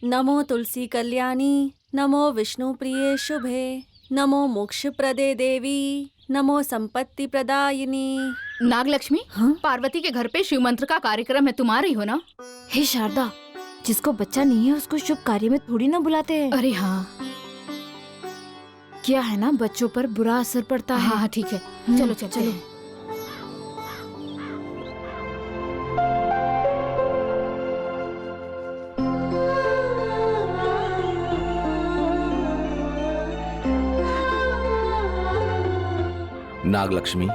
नमो तुलसी कल्याणी, नमो विष्णु प्रिये शुभे, नमो मोक्ष प्रदे देवी, नमो संपत्ति प्रदायिनी। नागलक्ष्मी, पार्वती के घर पे शिव मंत्र का कार्यक्रम है, तुम आ रही हो ना? हे शारदा, जिसको बच्चा नहीं है उसको शुभ कार्य में थोड़ी ना बुलाते हैं। अरे हाँ, क्या है ना, बच्चों पर बुरा असर पड़ता है। हाँ ठीक है, चलो चलते हैं। नागलक्ष्मी,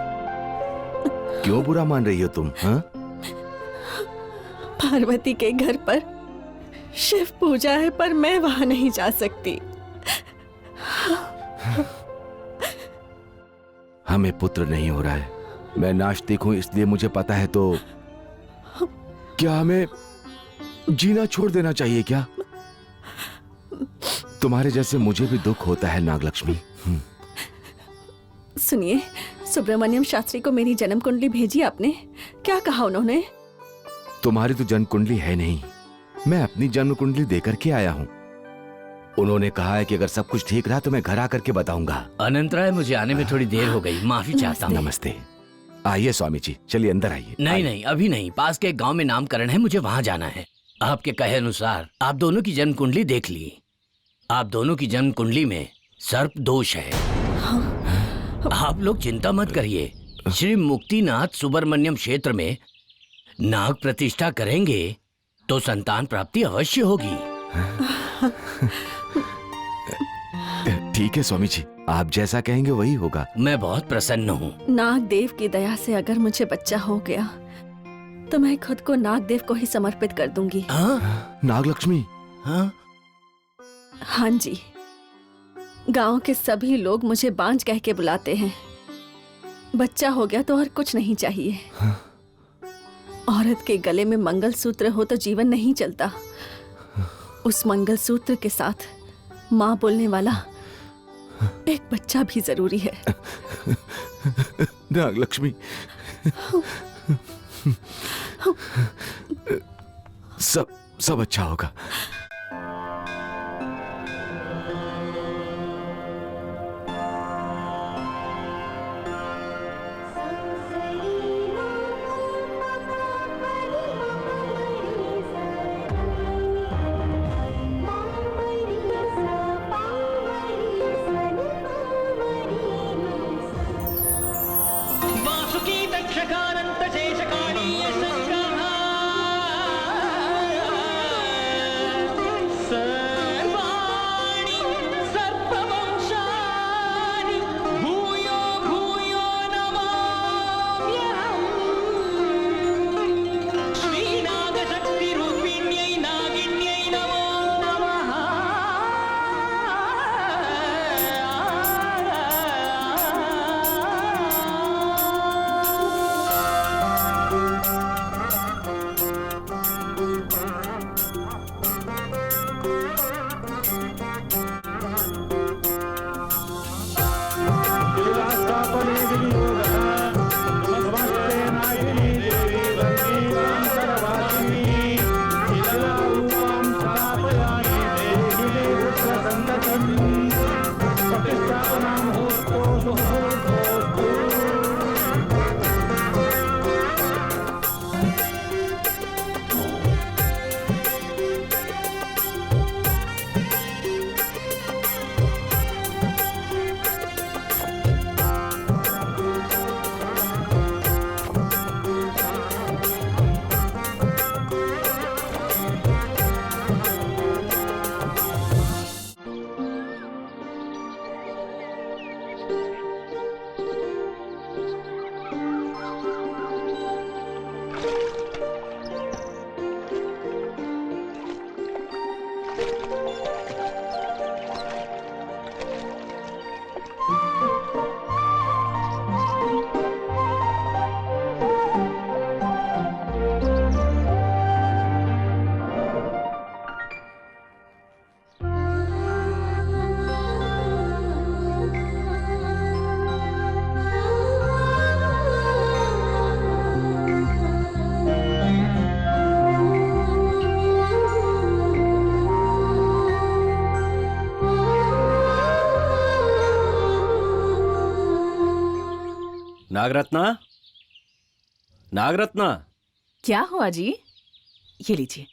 क्यों बुरा मान रही हो तुम? हाँ? पार्वती के घर पर शिव पूजा है, पर मैं वहां नहीं जा सकती। हमें पुत्र नहीं हो रहा है। मैं नास्तिक हूं, इसलिए मुझे पता है। तो क्या हमें जीना छोड़ देना चाहिए क्या? तुम्हारे जैसे मुझे भी दुख होता है नागलक्ष्मी। सुनिए, सुब्रमण्यम शास्त्री को मेरी जन्म कुंडली भेजी आपने, क्या कहा उन्होंने? तुम्हारी तो जन्म कुंडली है नहीं, मैं अपनी जन्म कुंडली देकर के आया हूँ। उन्होंने कहा है कि अगर सब कुछ ठीक रहा तो मैं घर आकर के बताऊंगा। अनंत राय, मुझे आने में थोड़ी देर हो गई, माफी चाहता हूँ। नमस्ते। आइए स्वामी जी, चलिए अंदर आइए। नहीं नहीं, अभी नहीं, पास के गांव में नामकरण है, मुझे वहां जाना है। आपके कहे अनुसार आप दोनों की जन्म कुंडली देख ली। आप दोनों की जन्म कुंडली में सर्प दोष है। आप लोग चिंता मत करिए, श्री मुक्तिनाथ सुब्रमण्यम क्षेत्र में नाग प्रतिष्ठा करेंगे तो संतान प्राप्ति अवश्य होगी। ठीक है स्वामी जी, आप जैसा कहेंगे वही होगा। मैं बहुत प्रसन्न हूँ। नाग देव की दया से अगर मुझे बच्चा हो गया तो मैं खुद को नाग देव को ही समर्पित कर दूंगी। हाँ? नागलक्ष्मी? हाँ? हाँ जी, गांव के सभी लोग मुझे बांझ कह के बुलाते हैं। बच्चा हो गया तो और कुछ नहीं चाहिए। औरत के गले में मंगलसूत्र हो तो जीवन नहीं चलता। उस मंगलसूत्र के साथ माँ बोलने वाला एक बच्चा भी जरूरी है। नागलक्ष्मी, सब अच्छा होगा। नागरत्ना, नागरत्ना, क्या हुआ जी? ये लीजिए।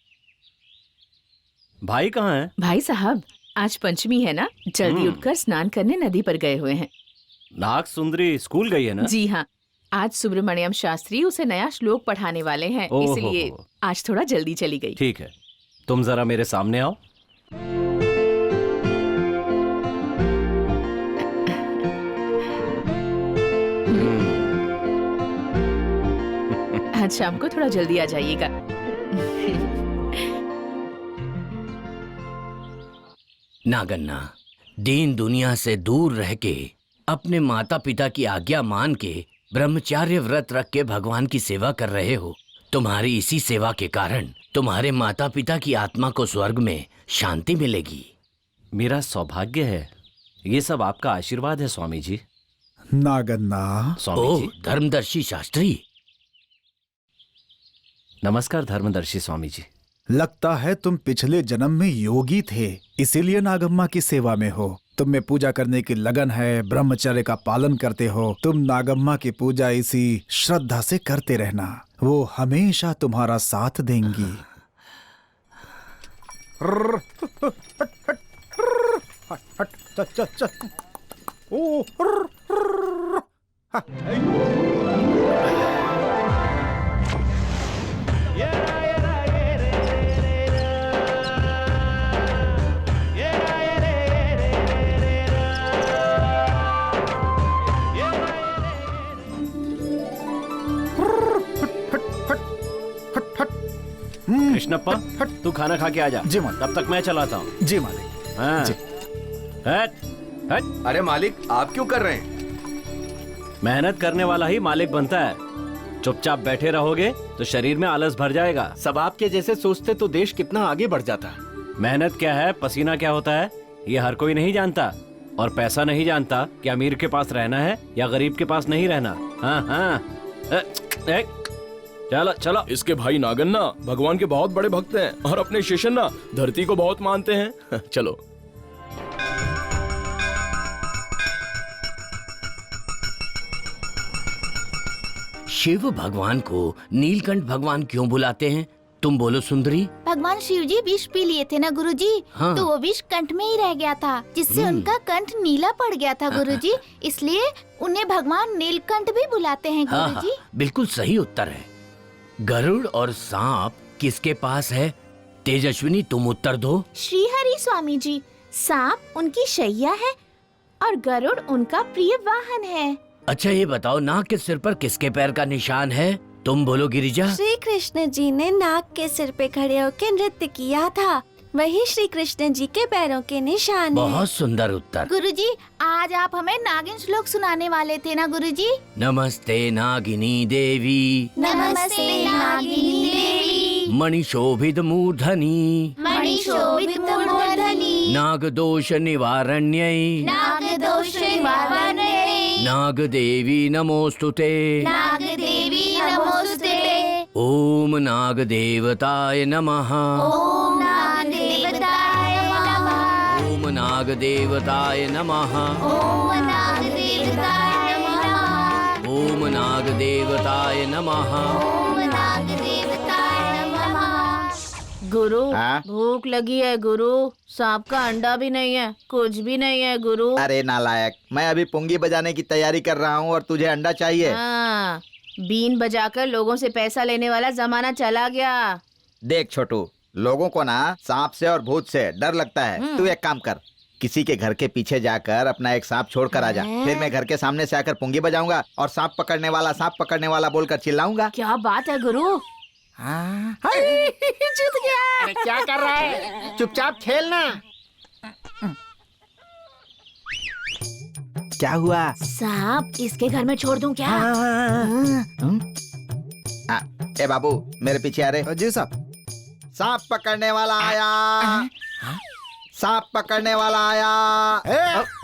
भाई कहाँ है? भाई साहब, आज पंचमी है ना, जल्दी उठकर स्नान करने नदी पर गए हुए हैं। नाग सुंदरी स्कूल गई है ना? जी हाँ, आज सुब्रमण्यम शास्त्री उसे नया श्लोक पढ़ाने वाले हैं, ओहो। इसलिए आज थोड़ा जल्दी चली गई। ठीक है, तुम जरा मेरे सामने आओ। आज शाम को थोड़ा जल्दी आ जाइएगा। नागन्ना, दीन दुनिया से दूर रह के अपने माता पिता की आज्ञा मान के ब्रह्मचार्य व्रत रख के भगवान की सेवा कर रहे हो। तुम्हारी इसी सेवा के कारण तुम्हारे माता पिता की आत्मा को स्वर्ग में शांति मिलेगी। मेरा सौभाग्य है, ये सब आपका आशीर्वाद है स्वामी जी। नागन्ना, स्वामी ओह, जी धर्मदर्शी शास्त्री। नमस्कार। धर्मदर्शी स्वामी जी। लगता है तुम पिछले जन्म में योगी थे, इसीलिए नागम्मा की सेवा में हो। तुम में पूजा करने की लगन है, ब्रह्मचर्य का पालन करते हो। तुम नागम्मा की पूजा इसी श्रद्धा से करते रहना, वो हमेशा तुम्हारा साथ देंगी। कृष्णप्पा, तू खाना खा के आ जा। जी मालिक। तब तक मैं चलाता हूँ। जी मालिक। हाँ। जी। हट, हट। अरे मालिक, आप क्यों कर रहे हैं? मेहनत करने वाला ही मालिक बनता है। चुपचाप बैठे रहोगे तो शरीर में आलस भर जाएगा। सब आपके जैसे सोचते तो देश कितना आगे बढ़ जाता। मेहनत क्या है, पसीना क्या होता है, ये हर कोई नहीं जानता। और पैसा नहीं जानता कि अमीर के पास रहना है या गरीब के पास नहीं रहना। हाँ हाँ। चलो चलो। इसके भाई नागन्ना भगवान के बहुत बड़े भक्त हैं और अपने शिष्यन्ना धरती को बहुत मानते हैं। चलो। शिव भगवान को नीलकंठ भगवान क्यों बुलाते हैं? तुम बोलो सुंदरी। भगवान शिव जी विष पी लिए थे ना गुरुजी, हाँ। तो वो विष कंठ में ही रह गया था, जिससे उनका कंठ नीला पड़ गया था गुरुजी। इसलिए उन्हें भगवान नीलकंठ भी बुलाते हैं हाँ, गुरुजी। बिल्कुल सही उत्तर है। गरुड़ और सांप किसके पास है? तेजस्विनी, तुम उत्तर दो। श्री हरि स्वामी जी, सांप उनकी शैया है और गरुड़ उनका प्रिय वाहन है। अच्छा ये बताओ, नाग के सिर पर किसके पैर का निशान है? तुम बोलो गिरिजा। श्री कृष्ण जी ने नाग के सिर पे खड़े होकर नृत्य किया था, वही श्री कृष्ण जी के पैरों के निशान हैं। बहुत सुंदर उत्तर। गुरुजी, आज आप हमें नागिन श्लोक सुनाने वाले थे ना गुरुजी? नमस्ते नागिनी देवी, नमस्ते नागिनी देवी, मणिशोभित मूर्धनि, मणिशोभित मूर्धनि, नागदोष निवारण्यै, नागदोष निवारण्यै, नागदेवी नमोस्तुते, नागदेवी नमोस्तुते। ओम नागदेवताय नमः, ओम नागदेवताय नमः, ओम नागदेवताय नमः, ओम नागदेवताय नमः, ओम नागदेवताय नमः। ओम नागदेवताय नमः। गुरु, हाँ? भूख लगी है गुरु। सांप का अंडा भी नहीं है, कुछ भी नहीं है गुरु। अरे नालायक, मैं अभी पुंगी बजाने की तैयारी कर रहा हूँ और तुझे अंडा चाहिए। हाँ, बीन बजाकर लोगों से पैसा लेने वाला जमाना चला गया। देख छोटू, लोगों को ना सांप से और भूत से डर लगता है। तू एक काम कर, किसी के घर के पीछे जाकर अपना एक सांप छोड़ कर आ जा। फिर मैं घर के सामने से आकर पुंगी बजाऊंगा और सांप पकड़ने वाला बोलकर चिल्लाऊंगा। क्या बात है गुरु? जीत गया। क्या कर रहा है? चुपचाप खेलना। क्या हुआ? सांप इसके घर में छोड़ दूं क्या? ए बाबू, मेरे पीछे आ रहे। जी साहब। सांप पकड़ने वाला आया। सांप पकड़ने वाला आया।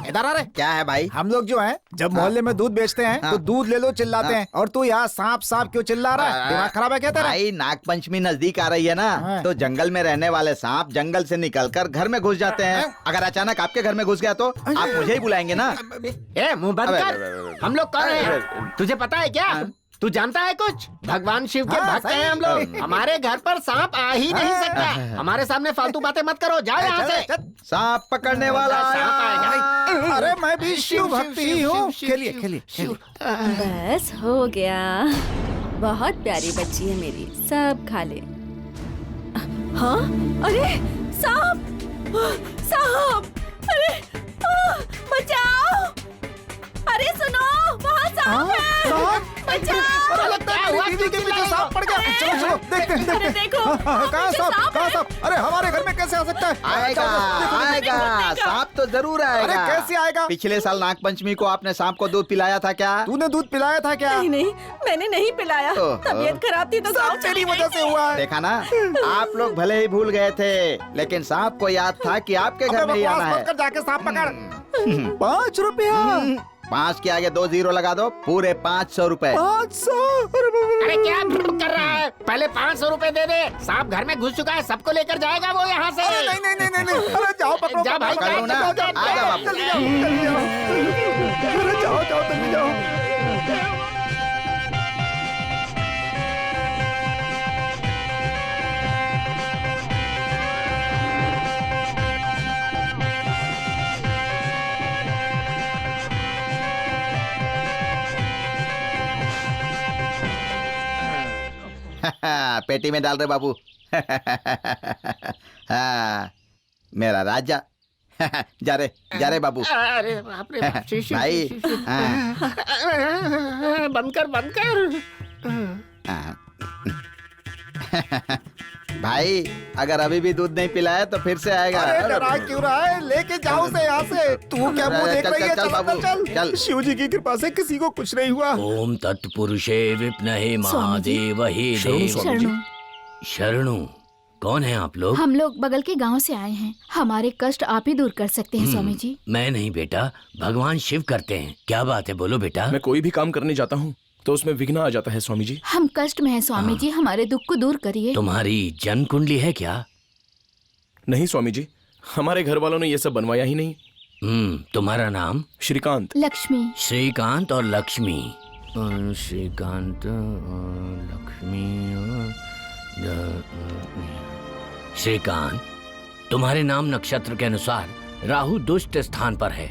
इधर आ रे। क्या है भाई? हम लोग जो हैं जब मोहल्ले में दूध बेचते हैं तो दूध ले लो चिल्लाते हैं, और तू यहाँ सांप सांप क्यों चिल्ला रहा है? दिमाग खराब है क्या तेरा? भाई नाग पंचमी नजदीक आ रही है ना, तो जंगल में रहने वाले सांप जंगल से निकलकर घर में घुस जाते हैं। अगर अचानक आपके घर में घुस गया तो आप मुझे ही बुलाएंगे ना? मुंह बंद कर। हम लोग कौन हैं? तुझे पता है क्या? तू जानता है कुछ? भगवान शिव के भक्त हैं हम लोग। हमारे घर पर सांप आ ही नहीं सकता। हमारे सामने फालतू बातें मत करो, जाओ यहाँ से। सांप पकड़ने वाला आया। अरे मैं भी शिव भक्त ही हूँ। खेलिए खेलिए खेलिए। बस हो गया। बहुत प्यारी बच्ची है मेरी, सब खा ले। हाँ, अरे सांप, सांप, अरे बचाओ! अरे सुनो, वहाँ सांप है, बचाओ! दीदी के पीछे सांप पड़ गया। चलो चलो देखते हैं अरे देखो, कहाँ सांप? कहाँ सांप? अरे हमारे घर में कैसे आ सकता है? आएगा आएगा, सांप तो जरूर आएगा। अरे कैसे आएगा? पिछले साल नाग पंचमी को आपने सांप को दूध पिलाया था क्या? तूने दूध पिलाया था क्या? नहीं नहीं, मैंने नहीं पिलाया। तबीयत खराब थी तो सांप तेरी वजह से हुआ है। देखा ना, आप लोग भले ही भूल गए थे, लेकिन सांप को याद था कि आपके घर में ही आना है। जाके सांप पकड़। 5 रुपया। 5 के आगे 2 जीरो लगा दो, पूरे 500 रुपए। 500? अरे क्या कर रहा है? पहले 500 रुपए दे दे। सांप घर में घुस चुका है, सबको लेकर जाएगा वो यहाँ से। नहीं नहीं नहीं नहीं, अरे जाओ पकड़ो। जा भाई, पकड़ो ना, आजा बाबू। जल्दी जाओ, जल्दी जाओ। अरे जाओ जाओ जल्दी जाओ। पेटी में डाल रहे बाबू। हाँ, मेरा राजा। जा रे बाबू। अरे बाप रे बाप, भाई। बंद कर। भाई अगर अभी भी दूध नहीं पिलाया तो फिर से आएगा। अरे डरा क्यों रहा है? लेके जाओ उसे यहाँ से। तू क्या मुंह देख रही है? चल बाबू, चल। शिव जी की कृपा से किसी को कुछ नहीं हुआ। ओम तत्पुरुषे विप्नहे महादेव हे शरणु। शरणु। कौन है आप लोग? हम लोग बगल के गांव से आए हैं। हमारे कष्ट आप ही दूर कर सकते हैं स्वामी जी। मैं नहीं बेटा, भगवान शिव करते हैं। क्या बात है, बोलो बेटा। मैं कोई भी काम करने जाता हूँ तो उसमें विघ्न आ जाता है स्वामी जी। हम कष्ट में हैं स्वामी जी, हमारे दुख को दूर करिए। तुम्हारी जन्म कुंडली है क्या? नहीं स्वामी जी, हमारे घर वालों ने ये सब बनवाया ही नहीं। तुम्हारा नाम? श्रीकांत। लक्ष्मी। श्रीकांत और लक्ष्मी। श्रीकांत और लक्ष्मी। श्रीकांत, तुम्हारे नाम नक्षत्र के अनुसार राहु दुष्ट स्थान पर है।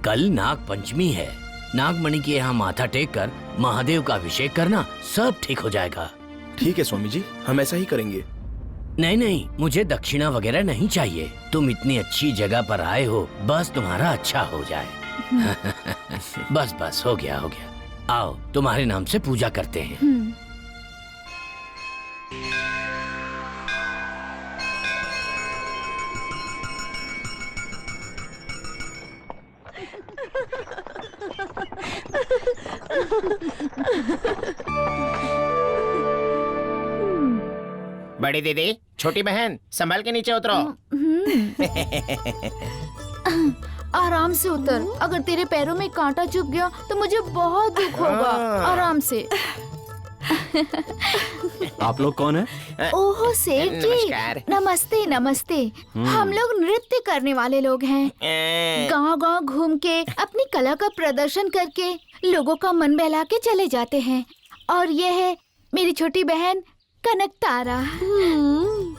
कल नाग पंचमी है। नागमणि के यहाँ माथा टेक कर महादेव का अभिषेक करना, सब ठीक हो जाएगा। ठीक है स्वामी जी, हम ऐसा ही करेंगे। नहीं नहीं, मुझे दक्षिणा वगैरह नहीं चाहिए। तुम इतनी अच्छी जगह पर आए हो, बस तुम्हारा अच्छा हो जाए। बस बस, हो गया हो गया। आओ, तुम्हारे नाम से पूजा करते हैं। बड़ी दीदी, छोटी बहन, संभल के नीचे उतरो। आराम से उतर। अगर तेरे पैरों में कांटा चुभ गया तो मुझे बहुत दुख होगा। आराम से। आप लोग कौन है? ओहो सेठ जी, नमस्कार। नमस्ते नमस्ते। हम लोग नृत्य करने वाले लोग हैं। गांव गांव घूम के अपनी कला का प्रदर्शन करके लोगों का मन बहला के चले जाते हैं। और ये है मेरी छोटी बहन कनक तारा।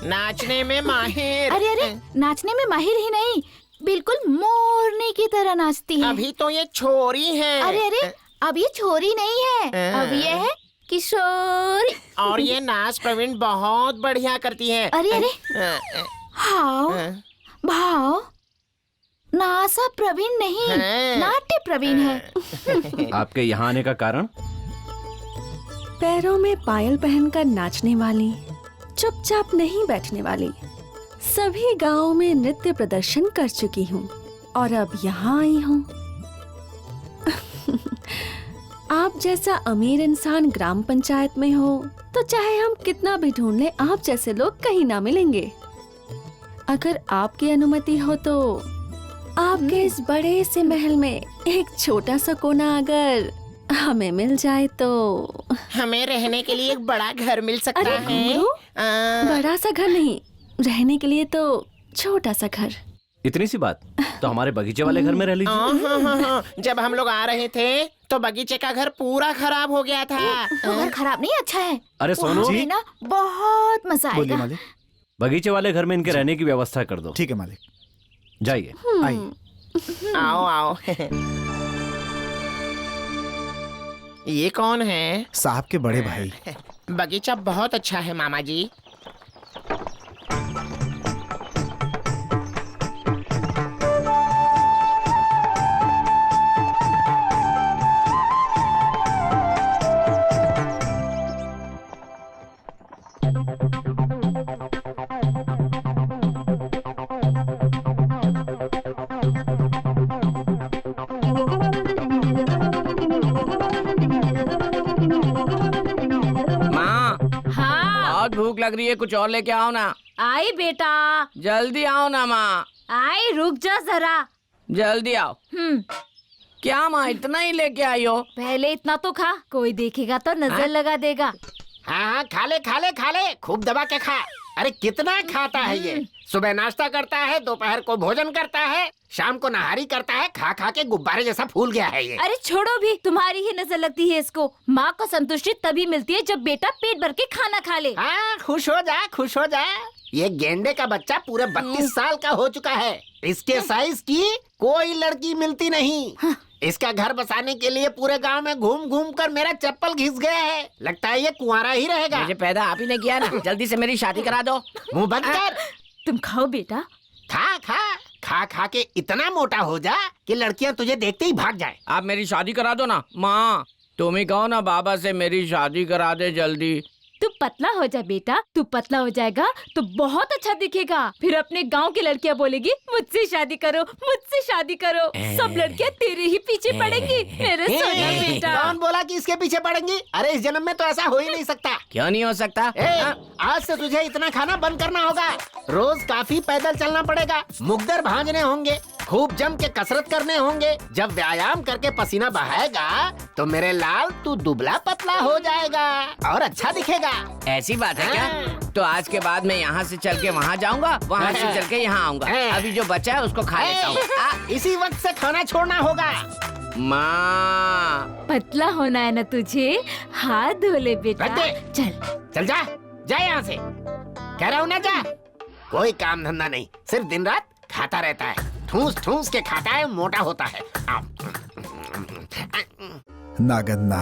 नाचने में माहिर। अरे अरे, नाचने में माहिर ही नहीं, बिल्कुल मोरनी की तरह नाचती है। अभी तो ये छोरी है। अरे अरे, अब ये छोरी नहीं है, अब ये है किशोरी। और ये नाच प्रवीण बहुत बढ़िया करती है। अरे अरे, हाव भाव नासा प्रवीण नहीं, नाट्य प्रवीण है। आपके यहाँ आने का कारण? पैरों में पायल पहनकर नाचने वाली, चुपचाप नहीं बैठने वाली, सभी गांवों में नृत्य प्रदर्शन कर चुकी हूँ और अब यहाँ आई हूँ। आप जैसा अमीर इंसान ग्राम पंचायत में हो तो चाहे हम कितना भी ढूंढ लें, आप जैसे लोग कहीं ना मिलेंगे। अगर आपकी अनुमति हो तो आपके इस बड़े से महल में एक छोटा सा कोना अगर हमें मिल जाए तो। हमें रहने के लिए एक बड़ा घर मिल सकता अरे है। घुंघरू, बड़ा सा घर नहीं, रहने के लिए तो छोटा सा घर। इतनी सी बात, तो हमारे बगीचे वाले घर में रह लीजिए। जब हम लोग आ रहे थे तो बगीचे का घर पूरा खराब हो गया था। वो घर खराब नहीं, अच्छा है। अरे सोनू वहाँ पे ना बहुत मजा बोलिए आएगा। मालिक। बगीचे वाले घर में इनके रहने की व्यवस्था कर दो। ठीक है मालिक। जाइए। आइए। आओ आओ। ये कौन है? साहब के बड़े भाई। बगीचा बहुत अच्छा है मामा जी। बहुत भूख लग रही है, कुछ और लेके आओ ना। आई बेटा, जल्दी आओ ना माँ। आई रुक जा जरा। जल्दी आओ। क्या माँ इतना ही लेके आई हो? पहले इतना तो खा, कोई देखेगा तो नजर लगा देगा। हाँ, खा ले खा ले खा ले, खूब दबा के खा। अरे कितना खाता है ये। सुबह नाश्ता करता है, दोपहर को भोजन करता है, शाम को नहारी करता है। खा खा के गुब्बारे जैसा फूल गया है ये। अरे छोड़ो भी, तुम्हारी ही नजर लगती है इसको। माँ को संतुष्टि तभी मिलती है जब बेटा पेट भर के खाना खा ले। हाँ, खुश हो जा खुश हो जा। ये गेंडे का बच्चा पूरे 32 साल का हो चुका है। इसके साइज की कोई लड़की मिलती नहीं। इसका घर बसाने के लिए पूरे गांव में घूम घूम कर मेरा चप्पल घिस गया है। लगता है ये कुंवारा ही रहेगा। मुझे पैदा आप ही ने किया ना, जल्दी से मेरी शादी करा दो। मुंह बंद कर। तुम खाओ बेटा। खा खा खा खा के इतना मोटा हो जा कि लड़कियां तुझे देखते ही भाग जाए। आप मेरी शादी करा दो ना माँ। तुम ही कहो ना बाबा से मेरी शादी करा दे जल्दी। तू पतला हो जा बेटा, तू पतला हो जाएगा तो बहुत अच्छा दिखेगा। फिर अपने गांव की लड़कियां बोलेगी मुझसे शादी करो, मुझसे शादी करो। सब लड़कियां तेरे ही पीछे पड़ेंगी मेरे सोना बेटा। कौन बोला कि इसके पीछे पड़ेंगी? अरे इस जन्म में तो ऐसा हो ही नहीं सकता। क्यों नहीं हो सकता? आज से तुझे इतना खाना बंद करना होगा। रोज काफी पैदल चलना पड़ेगा, मुकद्दर भांजने होंगे, खूब जम के कसरत करने होंगे। जब व्यायाम करके पसीना बहाएगा तो मेरे लाल तू दुबला पतला हो जाएगा और अच्छा दिखेगा। ऐसी बात है क्या? तो आज के बाद मैं यहाँ से चल के वहाँ जाऊँगा, वहाँ से चल के यहाँ आऊँगा। अभी जो बचा है उसको खा लेता हूँ। इसी वक्त से खाना छोड़ना होगा। माँ पतला होना है ना तुझे, हाथ धो ले बेटा। चल चल जा जा यहाँ से, कह रहा हूँ ना जा। कोई काम धंधा नहीं, सिर्फ दिन रात खाता रहता है, ठूस ठूस के खाता है, मोटा होता है। नागन्ना,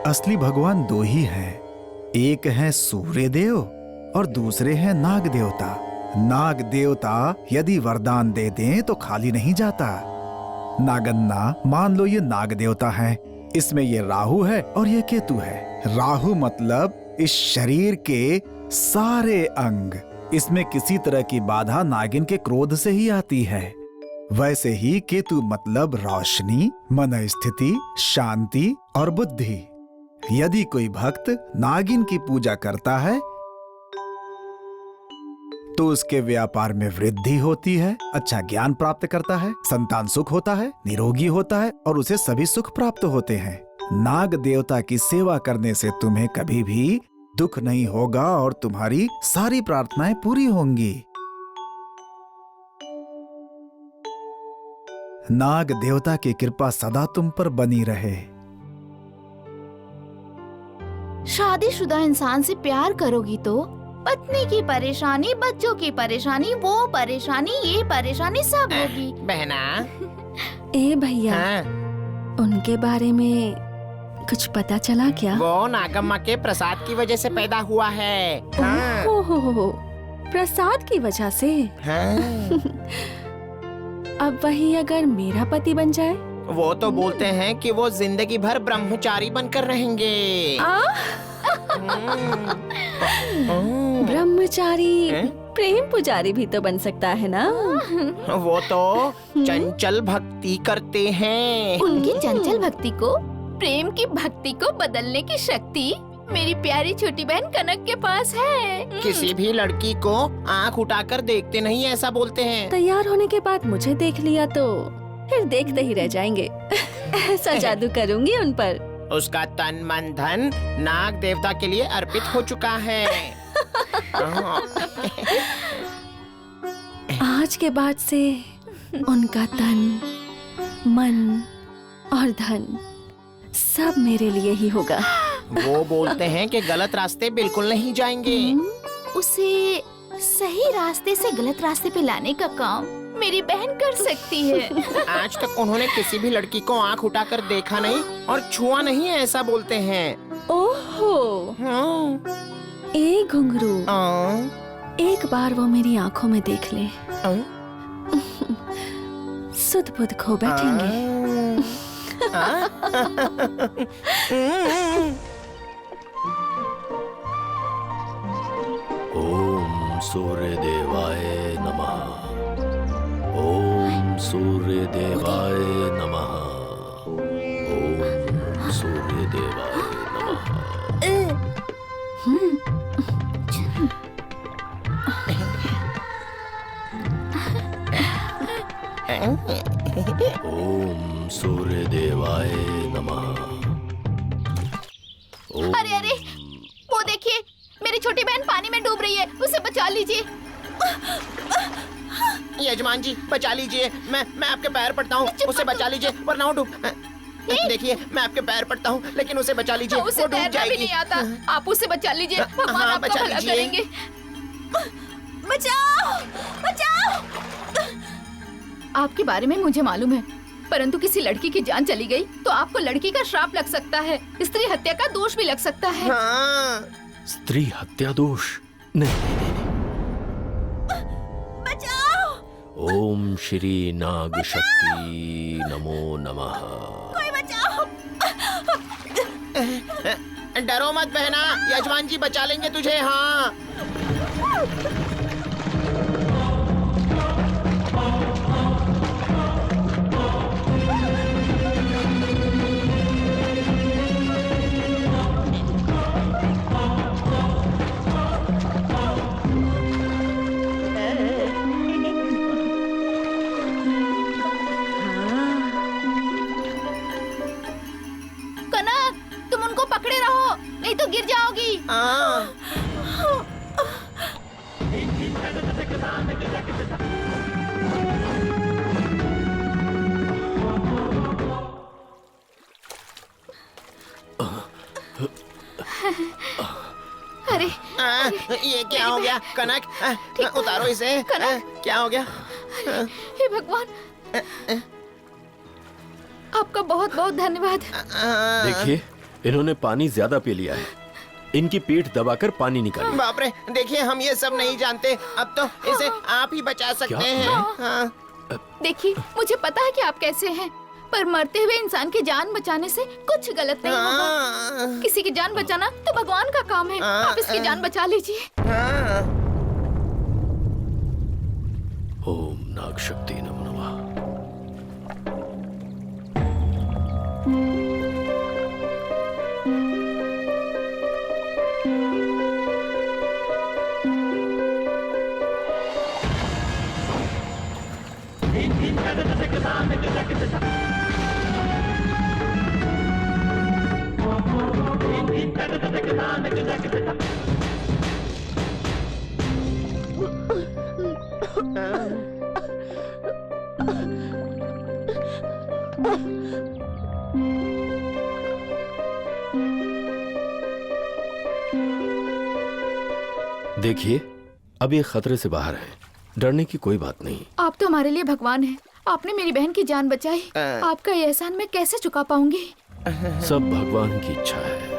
असली भगवान दो ही हैं। एक है सूर्य देव और दूसरे हैं नाग देवता। नाग देवता यदि वरदान दे दें तो खाली नहीं जाता। नागन्ना, मान लो ये नाग देवता हैं, इसमें ये राहु है और ये केतु है। राहु मतलब इस शरीर के सारे अंग। इसमें किसी तरह की बाधा नागिन के क्रोध से ही आती है। वैसे ही केतु मतलब रोशनी, मन स्थिति, शांति और बुद्धि। यदि कोई भक्त नागिन की पूजा करता है तो उसके व्यापार में वृद्धि होती है, अच्छा ज्ञान प्राप्त करता है, संतान सुख होता है, निरोगी होता है और उसे सभी सुख प्राप्त होते हैं। नाग देवता की सेवा करने से तुम्हें कभी भी दुख नहीं होगा और तुम्हारी सारी प्रार्थनाएं पूरी होंगी। नाग देवता की कृपा सदा तुम पर बनी रहे। शादीशुदा इंसान से प्यार करोगी तो पत्नी की परेशानी, बच्चों की परेशानी, वो परेशानी, ये परेशानी सब होगी। बहना ए भैया, उनके बारे में कुछ पता चला क्या? वो नागम्मा के प्रसाद की वजह से पैदा हुआ है। हाँ। हो, प्रसाद की वजह से? हाँ। अब वही अगर मेरा पति बन जाए? वो तो बोलते हैं कि वो जिंदगी भर ब्रह्मचारी बनकर रहेंगे। ब्रह्मचारी प्रेम पुजारी भी तो बन सकता है ना? वो तो चंचल भक्ति करते हैं। उनकी चंचल भक्ति को प्रेम की भक्ति को बदलने की शक्ति मेरी प्यारी छोटी बहन कनक के पास है। किसी भी लड़की को आंख उठाकर देखते नहीं ऐसा बोलते हैं। तैयार होने के बाद मुझे देख लिया तो फिर देखते ही रह जाएंगे। ऐसा जादू करूंगी उन पर। उसका तन मन धन नाग देवता के लिए अर्पित हो चुका है। आज के बाद से उनका तन मन और धन सब मेरे लिए ही होगा। वो बोलते हैं कि गलत रास्ते बिल्कुल नहीं जाएंगे। उसे सही रास्ते से गलत रास्ते पे लाने का काम मेरी बहन कर सकती है। आज तक उन्होंने किसी भी लड़की को आंख उठाकर देखा नहीं और छुआ नहीं है ऐसा बोलते हैं। ओहो, ए घुंघरू, एक बार वो मेरी आंखों में देख ले, सुध बुध खो बैठेंगे। ओम सूर्य देवाय नमः। ओम सूर्य देवाय नमः। ओम सूर्य देवाय नमः। ओम सूर्य देवाय नमः। अरे अरे, वो देखिए मेरी छोटी बहन पानी में डूब रही है, उसे बचा लीजिए। यजमान जी बचा लीजिए, मैं आपके पैर पड़ता हूँ, उसे बचा लीजिए वरना वो डूब। देखिए मैं आपके पैर पड़ता हूँ लेकिन उसे बचा लीजिए, उसे वो डूब तैरना भी जाएगी। नहीं आता, आप उसे बचा लीजिए, भगवान हाँ, आपका बचा भला लीजिए। करेंगे। बचाओ, बचाओ। आपके बारे में मुझे मालूम है, परंतु किसी लड़की की जान चली गई तो आपको लड़की का श्राप लग सकता है, स्त्री हत्या का दोष भी लग सकता है। हाँ। स्त्री हत्या दोष नहीं। बचाओ। ओम श्री नाग शक्ति नमो नमः। कोई बचाओ। डरो मत बहना, यजमान जी बचा लेंगे तुझे। हाँ कनक, तुम उनको पकड़े रहो, नहीं तो गिर जाओगी। अरे ये क्या हो गया कनक? उतारो इसे। क्या हो गया? हे भगवान, आपका बहुत बहुत धन्यवाद। देखिए इन्होंने पानी ज्यादा पी लिया है, इनकी पीठ दबाकर पानी निकालिए। बाप रे, देखिए हम ये सब नहीं जानते, अब तो इसे आप ही बचा सकते हैं। हाँ। देखिए मुझे पता है कि आप कैसे हैं, पर मरते हुए इंसान की जान बचाने से कुछ गलत नहीं होगा। किसी की जान बचाना तो भगवान का काम है, आप इसकी जान बचा लीजिए। ओम नाग शक्ति नमो नमः। देखिए अब ये खतरे से बाहर है, डरने की कोई बात नहीं। आप तो हमारे लिए भगवान हैं, आपने मेरी बहन की जान बचाई, आपका ये एहसान मैं कैसे चुका पाऊंगी। सब भगवान की इच्छा है।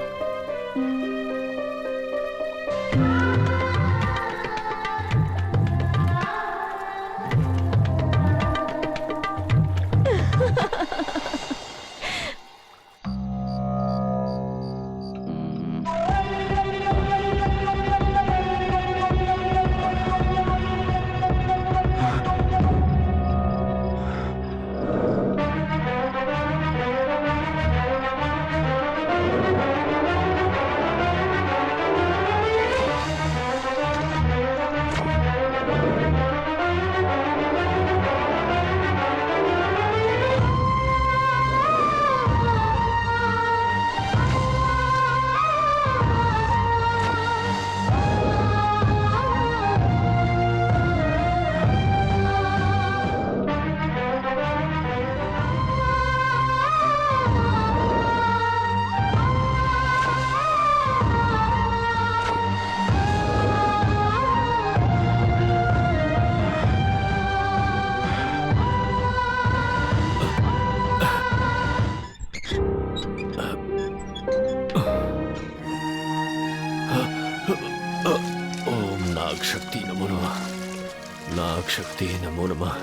नाग शक्ति नमो नमः।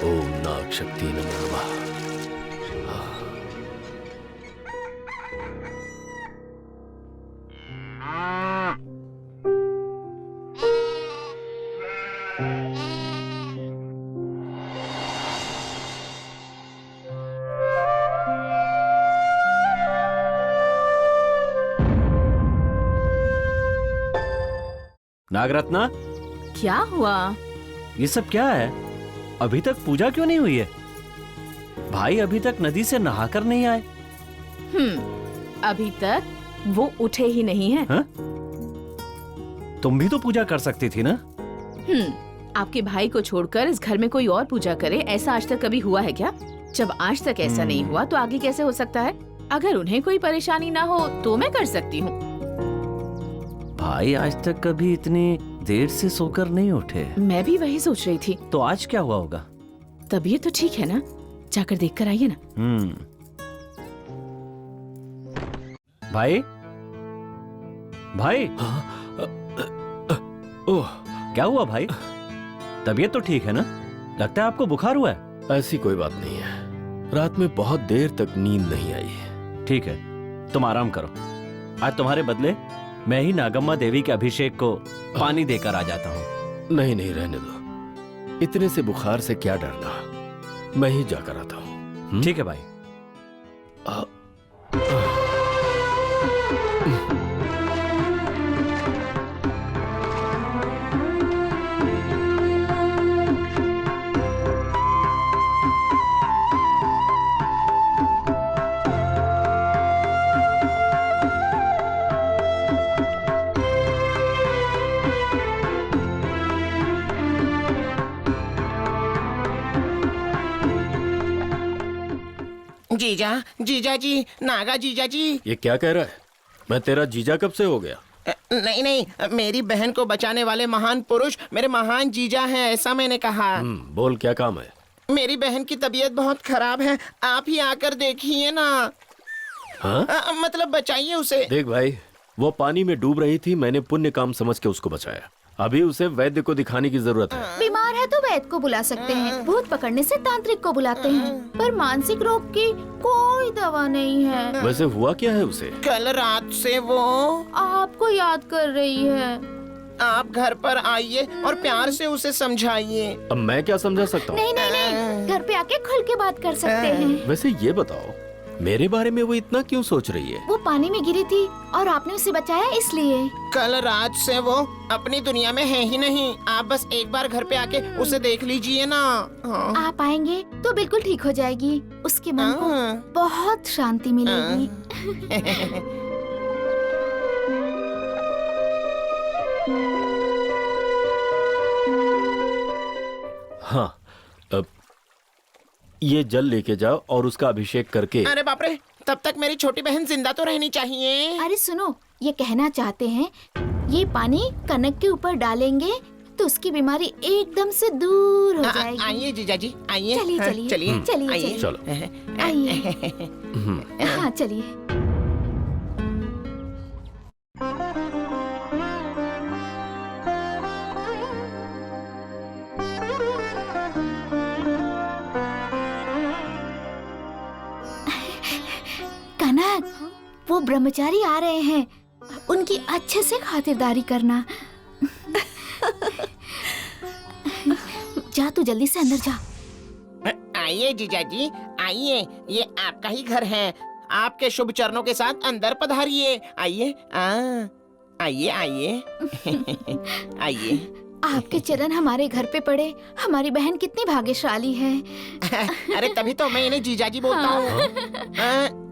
ओम नाग शक्ति नमो नमः। नागरत्ना, क्या हुआ? ये सब क्या है? अभी तक पूजा क्यों नहीं हुई है? भाई अभी तक नदी से नहाकर नहीं आए। अभी तक वो उठे ही नहीं है। हाँ? तुम भी तो पूजा कर सकती थी ना? आपके भाई को छोड़कर इस घर में कोई और पूजा करे, ऐसा आज तक कभी हुआ है क्या? जब आज तक ऐसा नहीं हुआ तो आगे कैसे हो सकता है? अगर उन्हें कोई परेशानी ना हो तो मैं कर सकती हूँ। भाई आज तक कभी इतनी देर से सोकर नहीं उठे। मैं भी वही सोच रही थी। तो आज क्या हुआ होगा? तबीयत तो ठीक है ना? जाकर देख कर आइए ना। भाई, भाई, ओह, क्या हुआ भाई? तबीयत तो ठीक है ना? लगता है आपको बुखार हुआ है। ऐसी कोई बात नहीं है। रात में बहुत देर तक नींद नहीं आई। ठीक है, तुम आराम करो। आज तुम्हारे बदले मैं ही नागम्मा देवी के अभिषेक को पानी देकर आ जाता हूँ। नहीं नहीं, रहने दो। इतने से बुखार से क्या डरना, मैं ही जाकर आता हूँ। ठीक है भाई। जीजा, जीजा जी, नागा जीजा जी। ये क्या कह रहा है? मैं तेरा जीजा कब से हो गया? नहीं नहीं, मेरी बहन को बचाने वाले महान पुरुष मेरे महान जीजा हैं, ऐसा मैंने कहा। बोल, क्या काम है? मेरी बहन की तबीयत बहुत खराब है, आप ही आकर देखिए ना। हाँ? मतलब बचाइए उसे। देख भाई, वो पानी में डूब रही थी, मैंने पुण्य काम समझ के उसको बचाया। अभी उसे वैद्य को दिखाने की जरूरत है। बीमार है तो वैद्य को बुला सकते हैं, भूत पकड़ने से तांत्रिक को बुलाते हैं, पर मानसिक रोग की कोई दवा नहीं है। वैसे हुआ क्या है उसे? कल रात से वो आपको याद कर रही है। आप घर पर आइए और प्यार से उसे समझाइए। अब मैं क्या समझा सकता हूँ? नहीं नहीं नहीं, घर पे आके खुल के बात कर सकते हैं। वैसे ये बताओ, मेरे बारे में वो इतना क्यों सोच रही है? वो पानी में गिरी थी और आपने उसे बचाया इसलिए। कल रात से वो अपनी दुनिया में है ही नहीं। आप बस एक बार घर पे आके उसे देख लीजिए ना। आप आएंगे तो बिल्कुल ठीक हो जाएगी, उसके मन को बहुत शांति मिलेगी। हाँ, अब ये जल लेके जाओ और उसका अभिषेक करके। अरे बाप रे, तब तक मेरी छोटी बहन जिंदा तो रहनी चाहिए। अरे सुनो, ये कहना चाहते हैं, ये पानी कनक के ऊपर डालेंगे तो उसकी बीमारी एकदम से दूर हो जाएगी। आइए जीजा जी, आइए। चलिए चलिए चलिए चलिए आइए। चलो। आइए। हाँ चलिए। कनक, वो ब्रह्मचारी आ रहे हैं, उनकी अच्छे से खातिरदारी करना। जा तू जल्दी से अंदर जा। आइए जीजा जी, आइए, ये आपका ही घर है। आपके शुभ चरणों के साथ अंदर पधारिए। आइए, आइए आइए। आइए। आपके चरण हमारे घर पे पड़े, हमारी बहन कितनी भाग्यशाली है। अरे तभी तो मैं इन्हें जीजाजी बोलता हूँ।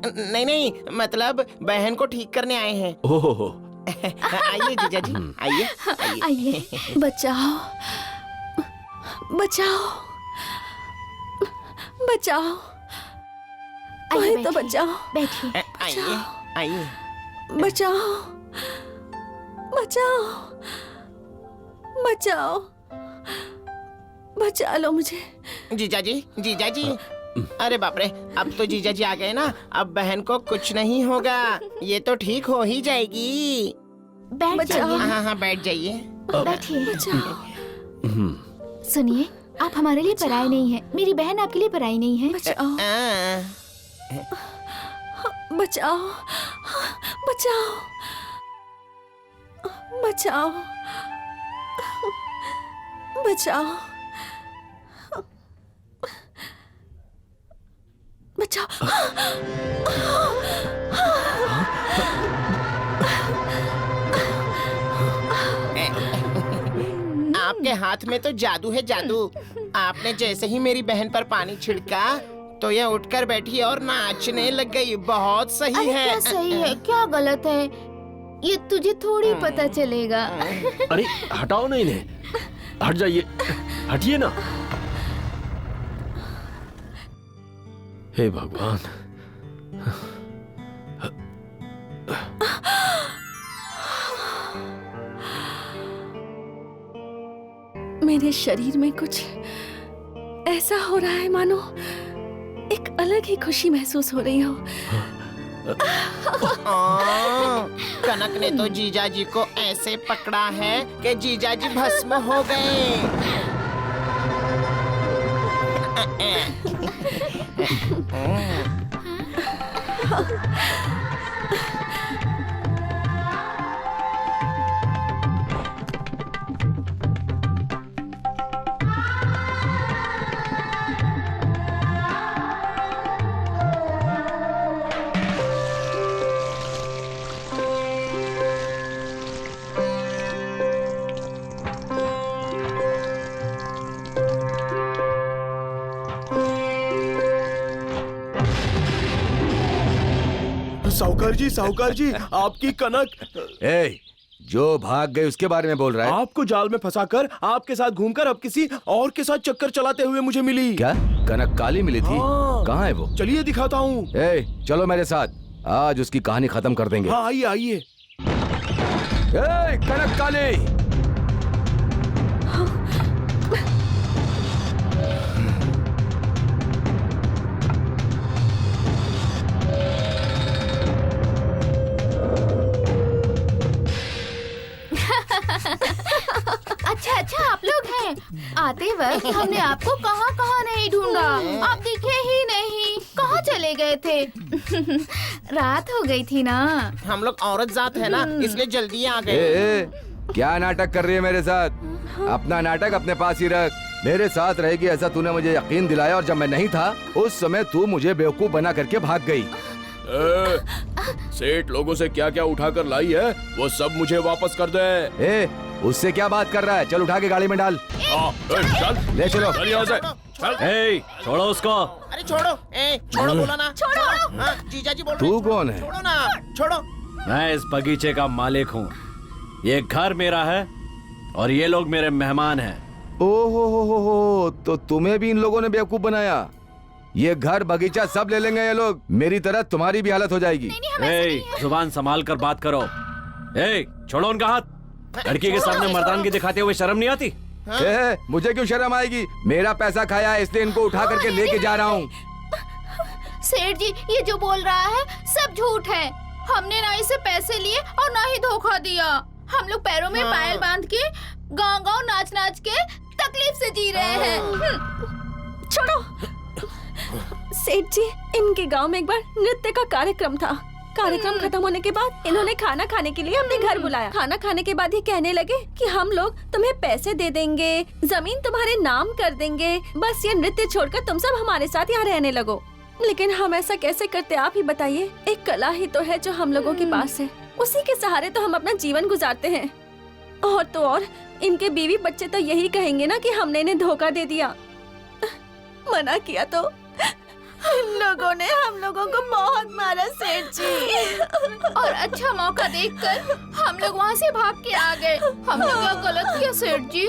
नहीं नहीं, मतलब बहन को ठीक करने आए हैं। ओहो। आइए जीजाजी, आइए आइए। बचाओ, बचाओ, बचाओ, आइए, तो बचाओ, बैठिए। आइए आइए। बचाओ, बचाओ, बचाओ, बचा लो मुझे। जीजाजी, जीजाजी। अरे बाप रे, अब तो जीजाजी आ गए ना, अब बहन को कुछ नहीं होगा, ये तो ठीक हो ही जाएगी। बैठ जाइए। हाँ हाँ, बैठ जाइए। बैठिए। सुनिए, आप हमारे लिए पराई नहीं है, मेरी बहन आपके लिए पराई नहीं है। बचाओ बचाओ बचाओ बचाओ बचाओ बचाओ। आपके हाथ में तो जादू है, जादू। आपने जैसे ही मेरी बहन पर पानी छिड़का तो यह उठकर बैठी और नाचने लग गई। बहुत सही अरे है। क्या सही है, क्या गलत है, ये तुझे थोड़ी पता चलेगा। अरे हटाओ ना इन्हें, हट जाइए, हटिए ना। हे भगवान। मेरे शरीर में कुछ ऐसा हो रहा है मानो एक अलग ही खुशी महसूस हो रही हो। कनक ने तो जीजा जी को ऐसे पकड़ा है कि जीजा जी भस्म हो गए। साहूकार जी, आपकी कनक। ए, जो भाग गए उसके बारे में बोल रहा है? आपको जाल में फंसाकर आपके साथ घूमकर अब किसी और के साथ चक्कर चलाते हुए मुझे मिली। क्या कनक काली मिली थी? हाँ। कहाँ है वो? चलिए दिखाता हूँ। चलो मेरे साथ, आज उसकी कहानी खत्म कर देंगे। हाँ आइए आइए। कनक काली, अच्छा अच्छा, आप लोग हैं। आते वक्त हमने आपको कहाँ कहाँ नहीं ढूंढा, आप दिखे ही नहीं। कहाँ चले गए थे? रात हो गई थी ना। हम लोग औरत जात है ना, इसलिए जल्दी आ गए। क्या नाटक कर रही है मेरे साथ? अपना नाटक अपने पास ही रख। मेरे साथ रहेगी ऐसा तूने मुझे यकीन दिलाया, और जब मैं नहीं था उस समय तू मुझे बेवकूफ बना करके भाग गई। सेठ लोगों से क्या क्या उठा कर लाई है वो सब मुझे वापस कर दे। उससे क्या बात कर रहा है? चल उठा के गाड़ी में डाल। चल ले चलो। छोड़ो उसको। अरे छोड़ो, छोड़ो बोला ना। छोड़ो। हाँ, जीजा जी बोल रहे तू हैं, कौन है? छोड़ो ना, छोड़ो। मैं इस बगीचे का मालिक हूँ। ये घर मेरा है और ये लोग मेरे मेहमान हैं। ओहो, तो तुम्हें भी इन लोगों ने बेवकूफ बनाया। ये घर बगीचा सब ले लेंगे ये लोग। मेरी तरह तुम्हारी भी हालत हो जाएगी। जुबान संभाल कर बात करो। छोड़ो उनका हाथ। लड़की के सामने मर्दानगी दिखाते हुए शर्म नहीं आती? मुझे क्यों शर्म आएगी? मेरा पैसा खाया है इसलिए इनको उठा करके लेके जा रहा हूँ। सेठ जी, ये जो बोल रहा है सब झूठ है। हमने ना इसे पैसे लिए और ना ही धोखा दिया। हम लोग पैरों में पायल बांध के गाँव नाच नाच के तकलीफ से जी रहे हैं। छोड़ो। सेठ जी, इनके गांव में एक बार नृत्य का कार्यक्रम था। कार्यक्रम खत्म होने के बाद इन्होंने खाना खाने के लिए अपने घर बुलाया। खाना खाने के बाद ये कहने लगे कि हम लोग तुम्हें पैसे दे देंगे, जमीन तुम्हारे नाम कर देंगे, बस ये नृत्य छोड़कर तुम सब हमारे साथ यहाँ रहने लगो। लेकिन हम ऐसा कैसे करते, आप ही बताइए। एक कला ही तो है जो हम लोगों के पास है, उसी के सहारे तो हम अपना जीवन गुजारते हैं। और तो और इनके बीवी बच्चे तो यही कहेंगे ना कि हमने इन्हें धोखा दे दिया। मना किया तो इन लोगों ने हम लोगों को बहुत मारा सेठ जी। और अच्छा मौका देखकर हम लोग वहाँ से भाग के आ गए। हमने क्या गलत किया सेठ जी?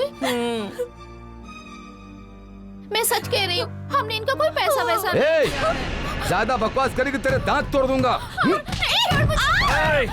मैं सच कह रही हूँ, हमने इनका कोई पैसा वैसा नहीं। ज्यादा बकवास करेगी तेरे दांत तोड़ दूंगा। Hey!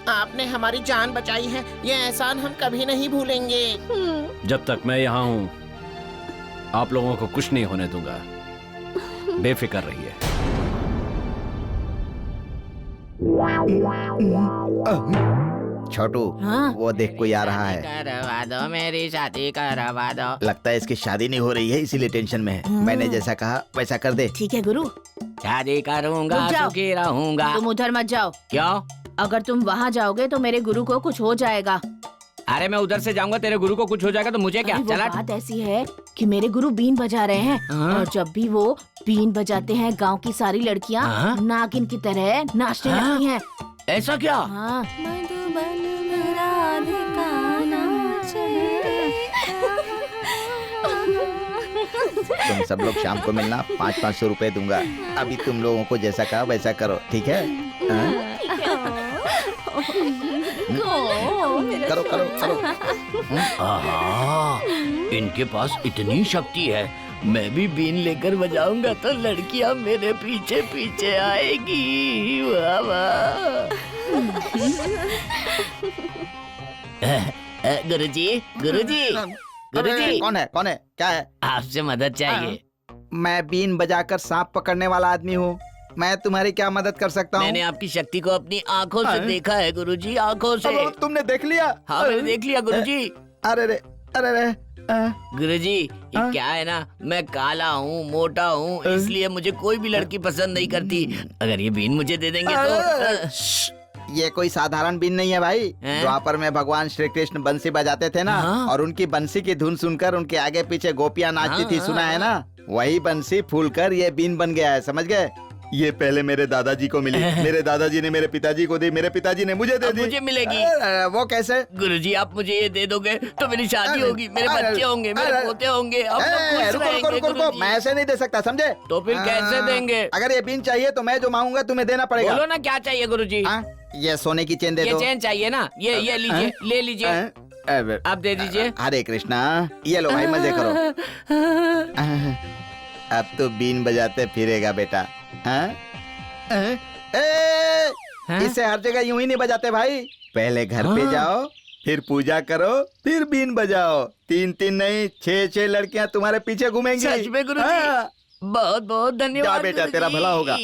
आपने हमारी जान बचाई है, ये एहसान हम कभी नहीं भूलेंगे। जब तक मैं यहाँ हूँ आप लोगों को कुछ नहीं होने दूंगा, बेफिक्र रहिए। छोटू, हाँ? वो देख कोई आ रहा है। करवा दो मेरी शादी करवा दो। लगता है इसकी शादी नहीं हो रही है, इसीलिए टेंशन में है। मैंने जैसा कहा वैसा कर दे। ठीक है गुरु, शादी करूंगा, रुक जाओ। सुखी रहूंगा। तुम उधर मत जाओ। क्यों? अगर तुम वहाँ जाओगे तो मेरे गुरु को कुछ हो जाएगा। अरे मैं उधर से जाऊंगा, तेरे गुरु को कुछ हो जाएगा तो मुझे क्या? अरे वो चला। बात ऐसी है कि मेरे गुरु बीन बजा रहे हैं हाँ? और जब भी वो बीन बजाते हैं गांव की सारी लड़कियां हाँ? नागिन की तरह नाचने हाँ? लगती हैं। ऐसा क्या? हाँ। तुम सब लोग शाम को मिलना, 500-500 रुपए दूंगा। अभी तुम लोगों को जैसा कहा वैसा करो, ठीक है? हाँ? करो करो करो। आहा, इनके पास इतनी शक्ति है, मैं भी बीन लेकर बजाऊंगा तो लड़कियां मेरे पीछे पीछे आएगी। वाह वाह। गुरुजी, गुरुजी, गुरुजी। कौन है? कौन है? क्या है? आपसे मदद चाहिए। मैं बीन बजाकर सांप पकड़ने वाला आदमी हूँ। मैं तुम्हारी क्या मदद कर सकता हूँ? मैंने आपकी शक्ति को अपनी आंखों से देखा है गुरुजी, आंखों से। तुमने देख लिया? हाँ मैंने देख लिया गुरुजी। अरे रे, अरे रे। गुरुजी, ये क्या है ना, मैं काला हूँ, मोटा हूँ, इसलिए मुझे कोई भी लड़की पसंद नहीं करती। अगर ये बीन मुझे दे देंगे तो। ये कोई साधारण बीन नहीं है भाई। द्वापर में भगवान श्री कृष्ण बंसी बजाते थे ना, और उनकी बंसी की धुन सुनकर उनके आगे पीछे गोपियां नाचती थी, सुना है ना? वही बंसी फूलकर ये बीन बन गया है, समझ गए? ये पहले मेरे दादाजी को मिली, मेरे दादाजी ने मेरे पिताजी को दी, मेरे पिताजी ने मुझे दे दी। मुझे मिलेगी। वो कैसे? गुरुजी, आप मुझे ये दे दोगे तो मेरी शादी होगी, मेरे बच्चे होंगे, मेरे पोते होंगे, हम लोग खुश रहेंगे रुको, गुरुजी। मैं ऐसे नहीं दे सकता, समझे? तो फिर कैसे देंगे? अगर ये बीन चाहिए तो मैं जो मांगूंगा तुम्हें देना पड़ेगा। बोलो ना क्या चाहिए गुरुजी? ये सोने की चेन दे ये दो। चेन चाहिए ना, ये लीजिए, ले लीजिए, आप दे दीजिए। हरे कृष्णा, ये लो भाई, मजे करो। अब तो बीन बजाते फिरेगा बेटा। इसे हर जगह यूं ही नहीं बजाते भाई। पहले घर पे जाओ, फिर पूजा करो, फिर बीन बजाओ। 3-3 नहीं, 6-6 लड़कियां तुम्हारे पीछे घूमेंगी। सच में गुरुजी? बहुत बहुत धन्यवाद। जा बेटा, तेरा भला होगा।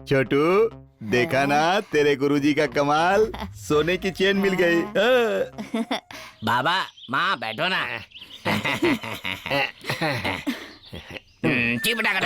छोटू, देखा ना तेरे गुरुजी का कमाल, सोने की चेन मिल गई। बाबा, माँ बैठो ना। चिपटा कर।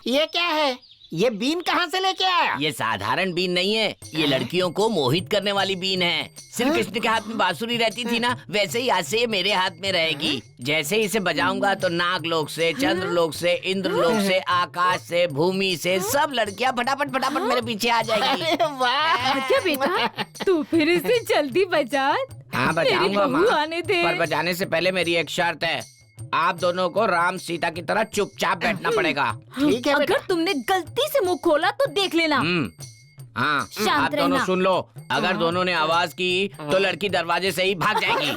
ये क्या है? ये बीन कहाँ से लेके आया? ये साधारण बीन नहीं है, ये लड़कियों को मोहित करने वाली बीन है। श्री कृष्ण के हाथ में बांसुरी रहती थी ना, वैसे ही आज से ये मेरे हाथ में रहेगी। जैसे ही इसे बजाऊंगा तो नागलोक से, चंद्रलोक से, इंद्रलोक से, आकाश से, भूमि से सब लड़कियां फटाफट फटाफट मेरे पीछे आ जाएगी। वाह क्या बेटा, तू फिर इसे जल्दी बजा। हाँ बजाऊंगा मेरी बहू माँ, आने दे। पर बजाने से पहले मेरी एक शर्त है, आप दोनों को राम सीता की तरह चुपचाप बैठना पड़ेगा। ठीक है अगर तुमने गलती से मुंह खोला तो देख लेना। हाँ, शांत आप दोनों रहना। सुन लो, अगर दोनों ने आवाज की तो लड़की दरवाजे से ही भाग जाएगी।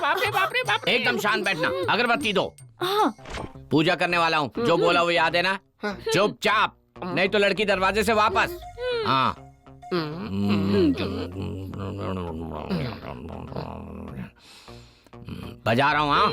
एकदम शांत बैठना, अगरबत्ती दो। पूजा करने वाला हूँ, जो बोला वो याद है ना? चुपचाप, नहीं तो लड़की दरवाजे से वापस। हाँ। बजा रहा हूँ। हाँ,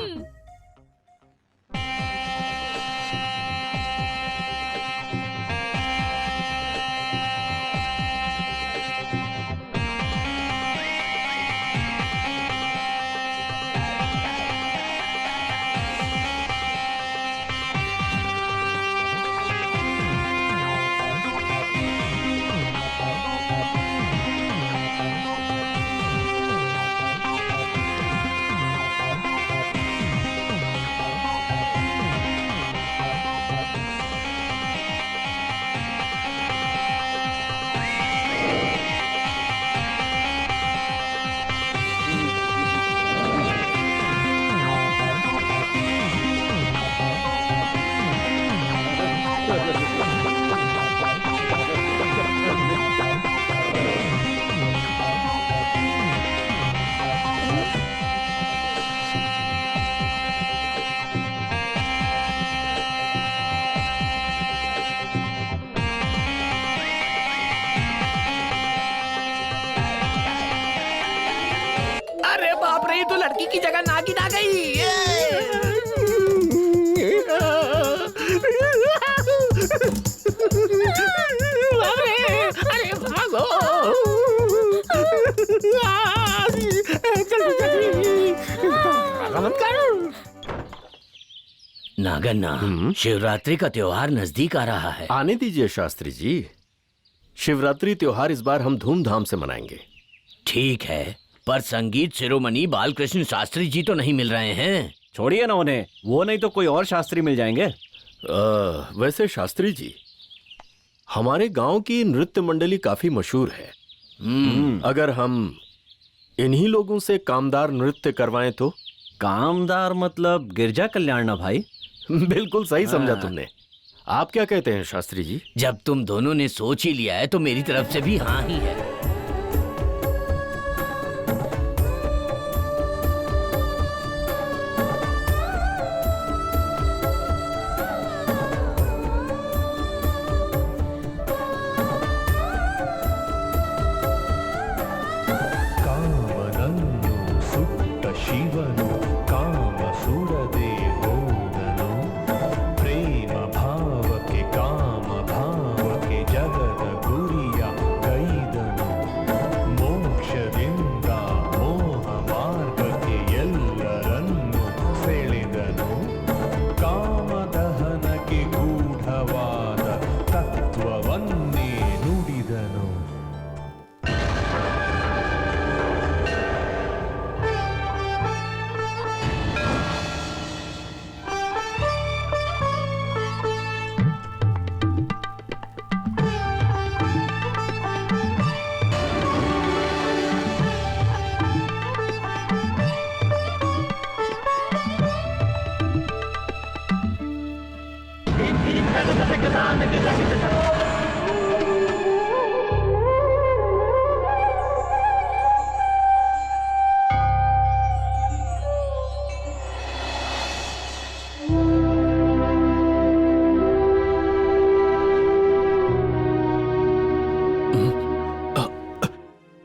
नागी की जगह नागिन आ गई। अरे भागो। नागन्ना, शिवरात्रि का त्योहार नजदीक आ रहा है। आने दीजिए शास्त्री जी, शिवरात्रि त्योहार इस बार हम धूमधाम से मनाएंगे। ठीक है, पर संगीत शिरोमणि बालकृष्ण शास्त्री जी तो नहीं मिल रहे हैं। छोड़िए ना उन्हें, वो नहीं तो कोई और शास्त्री मिल जाएंगे। वैसे शास्त्री जी, हमारे गांव की नृत्य मंडली काफी मशहूर है। अगर हम इन्हीं लोगों से कामदार नृत्य करवाएं तो? कामदार मतलब गिरजा कल्याण ना भाई? बिल्कुल सही समझा तुमने। आप क्या कहते हैं शास्त्री जी? जब तुम दोनों ने सोच ही लिया है तो मेरी तरफ से भी हाँ ही है।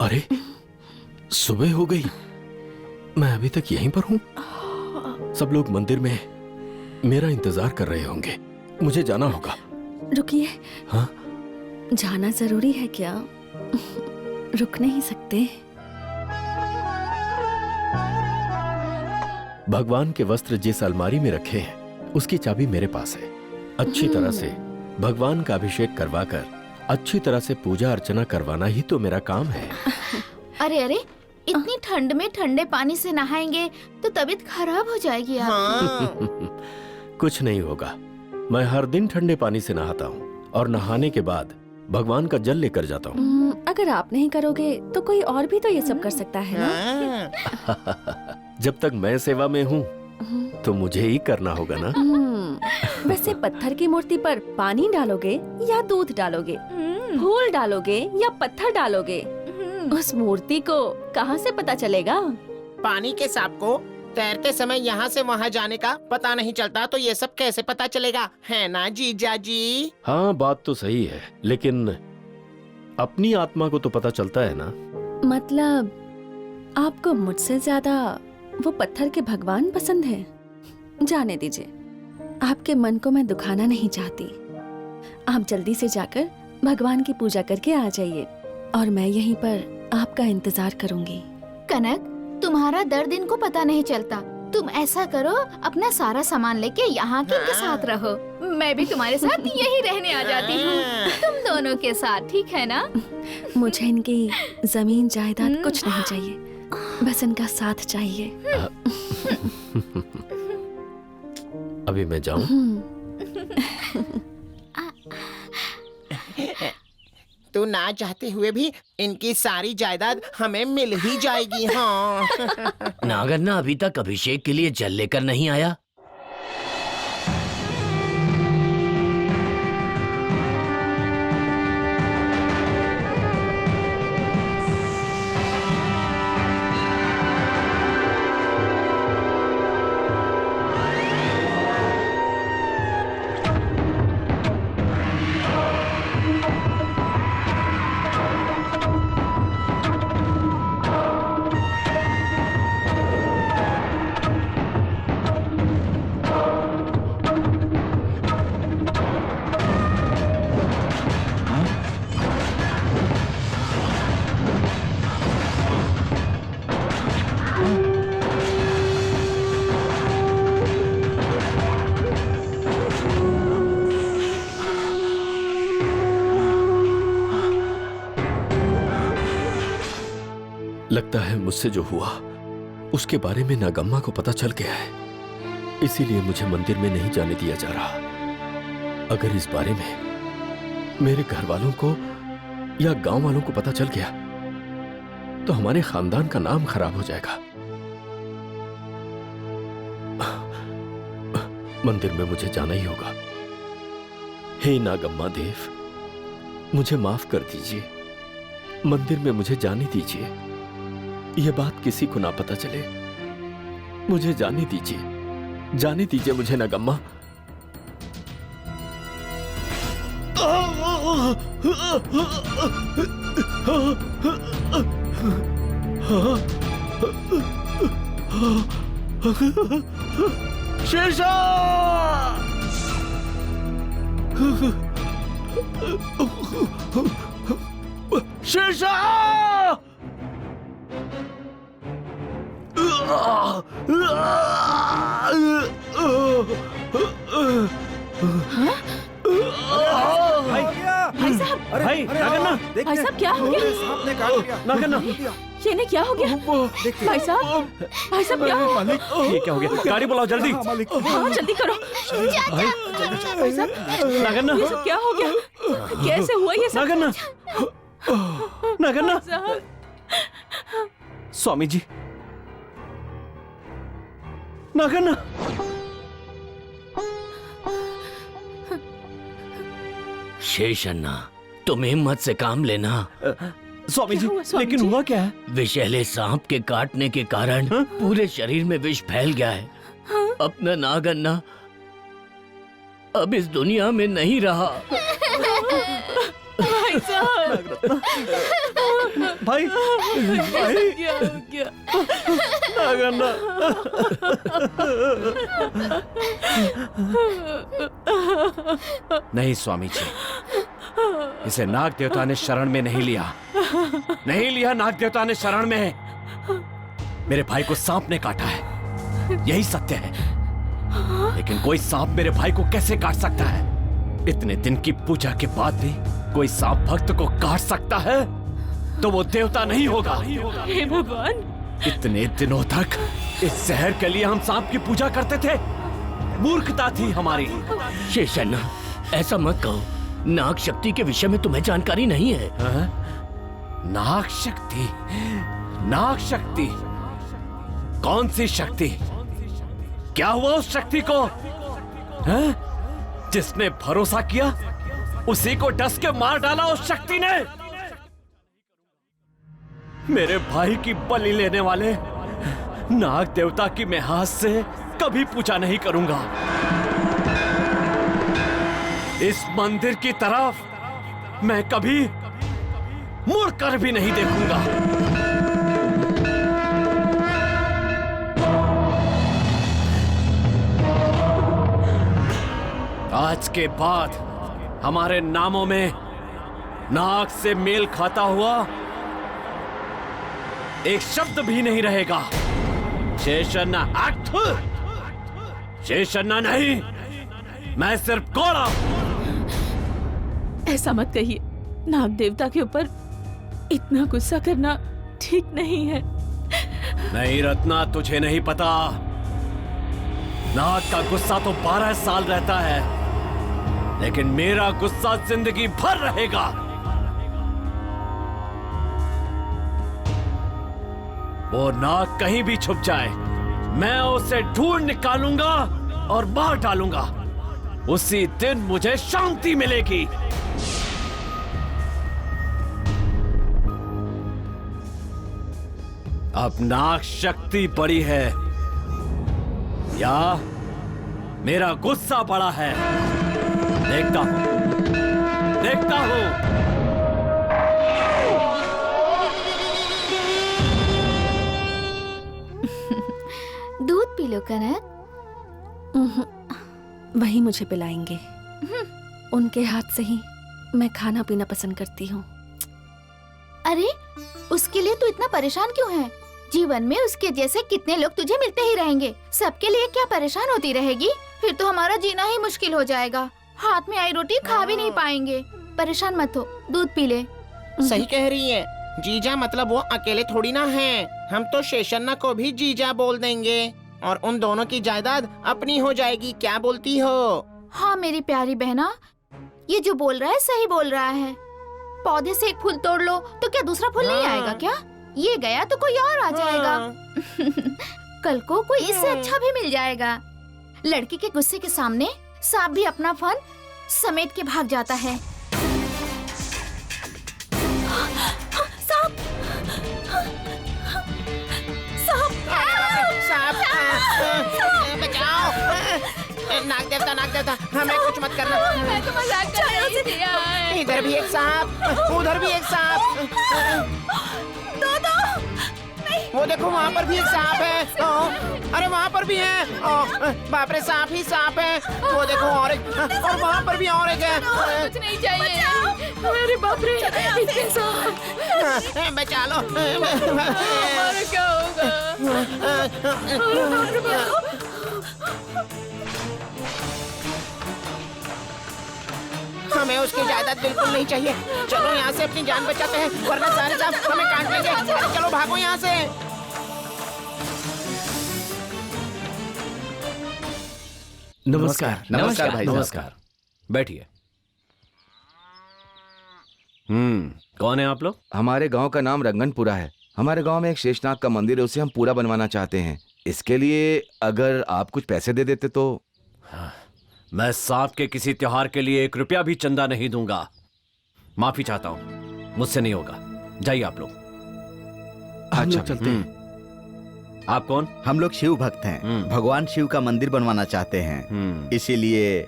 अरे सुबह हो गई, मैं अभी तक यहीं पर हूँ। सब लोग मंदिर में मेरा इंतजार कर रहे होंगे, मुझे जाना होगा। रुकिए। हाँ? जाना जरूरी है क्या? रुक नहीं सकते? भगवान के वस्त्र जिस अलमारी में रखे हैं उसकी चाबी मेरे पास है। अच्छी तरह से भगवान का अभिषेक करवाकर अच्छी तरह से पूजा अर्चना करवाना ही तो मेरा काम है। अरे अरे, इतनी ठंड में ठंडे पानी से नहाएंगे तो तबीयत खराब हो जाएगी आपकी। कुछ नहीं होगा, मैं हर दिन ठंडे पानी से नहाता हूँ और नहाने के बाद भगवान का जल लेकर जाता हूँ। अगर आप नहीं करोगे तो कोई और भी तो ये सब कर सकता है ना? जब तक मैं सेवा में हूँ तो मुझे ही करना होगा ना। वैसे पत्थर की मूर्ति पर पानी डालोगे या दूध डालोगे? फूल डालोगे या पत्थर डालोगे? उस मूर्ति को कहाँ से पता चलेगा? पानी के सांप को तैरते समय यहाँ से वहाँ जाने का पता नहीं चलता तो ये सब कैसे पता चलेगा, है ना जीजा जी? हाँ, बात तो सही है, लेकिन अपनी आत्मा को तो पता चलता है ना। मतलब आपको मुझसे ज्यादा वो पत्थर के भगवान पसंद है? जाने दीजिए, आपके मन को मैं दुखाना नहीं चाहती। आप जल्दी से जाकर भगवान की पूजा करके आ जाइए और मैं यहीं पर आपका इंतजार करूंगी। कनक, तुम्हारा दर्द इनको पता नहीं चलता। तुम ऐसा करो, अपना सारा सामान लेके यहाँ के साथ रहो। मैं भी तुम्हारे साथ यही रहने आ जाती हूँ, तुम दोनों के साथ, ठीक है ना? मुझे इनकी जमीन जायदाद कुछ नहीं चाहिए, बस इनका साथ चाहिए। अभी मैं जाऊँ? तू ना चाहते हुए भी इनकी सारी जायदाद हमें मिल ही जाएगी। हाँ। नागन्ना अभी तक अभिषेक के लिए जल लेकर नहीं आया। लगता है मुझसे जो हुआ उसके बारे में नागम्मा को पता चल गया है, इसीलिए मुझे मंदिर में नहीं जाने दिया जा रहा। अगर इस बारे में मेरे घर वालों को या गांव वालों को पता चल गया तो हमारे खानदान का नाम खराब हो जाएगा। मंदिर में मुझे जाना ही होगा। हे नागम्मा देव, मुझे माफ कर दीजिए, मंदिर में मुझे जाने दीजिए। यह बात किसी को ना पता चले, मुझे जाने दीजिए मुझे नागम्मा। शेरशाह! शेरशाह! भाई साहब, भाई नागन्ना, भाई साहब क्या हो गया? सांप ने काट लिया। नागन्ना, ये ने क्या हो गया? भाई साहब क्या हो? ये क्या हो गया? गाड़ी बुलाओ जल्दी। हाँ जल्दी करो। भाई साहब, नागन्ना, ये सब क्या हो गया? कैसे हुआ ये सब? नागन्ना, नागन्ना, साहब, स्वामी जी, नागन्ना। शेषन्ना, तुम हिम्मत से काम लेना। स्वामी जी, हुआ, स्वामी लेकिन जी? हुआ क्या है? विषैले सांप के काटने के कारण पूरे शरीर में विष फैल गया है। अपना नागन्ना अब इस दुनिया में नहीं रहा। भाई साहब, भाई, भाई, क्या हो गया? नागन्ना, नहीं स्वामी जी, इसे नाग देवता ने शरण में नहीं लिया, नहीं लिया नाग देवता ने शरण में। मेरे भाई को सांप ने काटा है, यही सत्य है। लेकिन कोई सांप मेरे भाई को कैसे काट सकता है? इतने दिन की पूजा के बाद भी कोई सांप भक्त को काट सकता है तो वो देवता नहीं होगा। हे भगवान, इतने दिनों तक इस शहर के लिए हम सांप की पूजा करते थे, मूर्खता थी हमारी। शेषन्ना, ऐसा मत कहो। नाग शक्ति के विषय में तुम्हें जानकारी नहीं है। नाग शक्ति? नाग शक्ति? कौन सी शक्ति? क्या हुआ उस शक्ति को? जिसने भरोसा किया उसी को डस के मार डाला उस शक्ति ने। मेरे भाई की बलि लेने वाले नाग देवता की मैं हाथ से कभी पूजा नहीं करूंगा। इस मंदिर की तरफ मैं कभी मुड़कर भी नहीं देखूंगा। आज के बाद हमारे नामों में नाग से मेल खाता हुआ एक शब्द भी नहीं रहेगा। शेषन्ना शेषन्ना नहीं, मैं सिर्फ घोड़ा। ऐसा मत कहिए। नाग देवता के ऊपर इतना गुस्सा करना ठीक नहीं है। नहीं रत्ना, तुझे नहीं पता। नाग का गुस्सा तो 12 साल रहता है, लेकिन मेरा गुस्सा जिंदगी भर रहेगा। वो नाग कहीं भी छुप जाए, मैं उसे ढूंढ निकालूंगा और मार डालूंगा। उसी दिन मुझे शांति मिलेगी। अब नाग शक्ति बड़ी है या मेरा गुस्सा बड़ा है, देखता हूं, देखता हूं। दूध पी लो कनक। वही मुझे पिलाएंगे। उनके हाथ से ही मैं खाना पीना पसंद करती हूँ। अरे उसके लिए तू इतना परेशान क्यों है? जीवन में उसके जैसे कितने लोग तुझे मिलते ही रहेंगे। सबके लिए क्या परेशान होती रहेगी? फिर तो हमारा जीना ही मुश्किल हो जाएगा। हाथ में आई रोटी खा भी नहीं पाएंगे। परेशान मत हो, दूध पी ले। सही कह रही है। जीजा मतलब वो अकेले थोड़ी ना हैं। हम तो शेषन्ना को भी जीजा बोल देंगे और उन दोनों की जायदाद अपनी हो जाएगी। क्या बोलती हो? हाँ मेरी प्यारी बहना, ये जो बोल रहा है सही बोल रहा है। पौधे से एक फूल तोड़ लो तो क्या दूसरा फूल नहीं आएगा क्या? ये गया तो कोई और आ जाएगा। कल को कोई इससे अच्छा भी मिल जाएगा। लड़की के गुस्से के सामने सांप भी अपना फन समेट के भाग जाता है। बचाओ! नाग देवता, नाग देवता, हमें कुछ मत करना। मैं तो मजाक कर रही थी। इधर भी एक सांप, उधर भी एक सांप। वो देखो वहाँ पर भी एक सांप है। अरे वहाँ पर भी है। बाप रे, सांप ही सांप है। वो देखो और एक, और वहाँ पर भी और एक है। कुछ नहीं चाहिए। अरे बाप रे, इतने सांप। बचा लो। हमारा क्या होगा? हमें उसकी जायदाद बिल्कुल नहीं चाहिए। चलो यहाँ से अपनी जान बचाते हैं, वरना सारे सांप हमें काट लेंगे। अरे चलो भागो यहाँ से। नमस्कार। नमस्कार भाई साहब। नमस्कार, बैठिए। कौन है आप लोग? हमारे गांव का नाम रंगनपुरा है। हमारे गांव में एक शेषनाग का मंदिर है, उसे हम पूरा बनवाना चाहते हैं। इसके लिए अगर आप कुछ पैसे दे देते तो। मैं सांप के किसी त्योहार के लिए 1 रुपया भी चंदा नहीं दूंगा। माफी चाहता हूँ, मुझसे नहीं होगा। जाइए आप लोग। अच्छा चलते हैं। आप कौन? हम लोग शिव भक्त हैं। भगवान शिव का मंदिर बनवाना चाहते हैं, इसीलिए।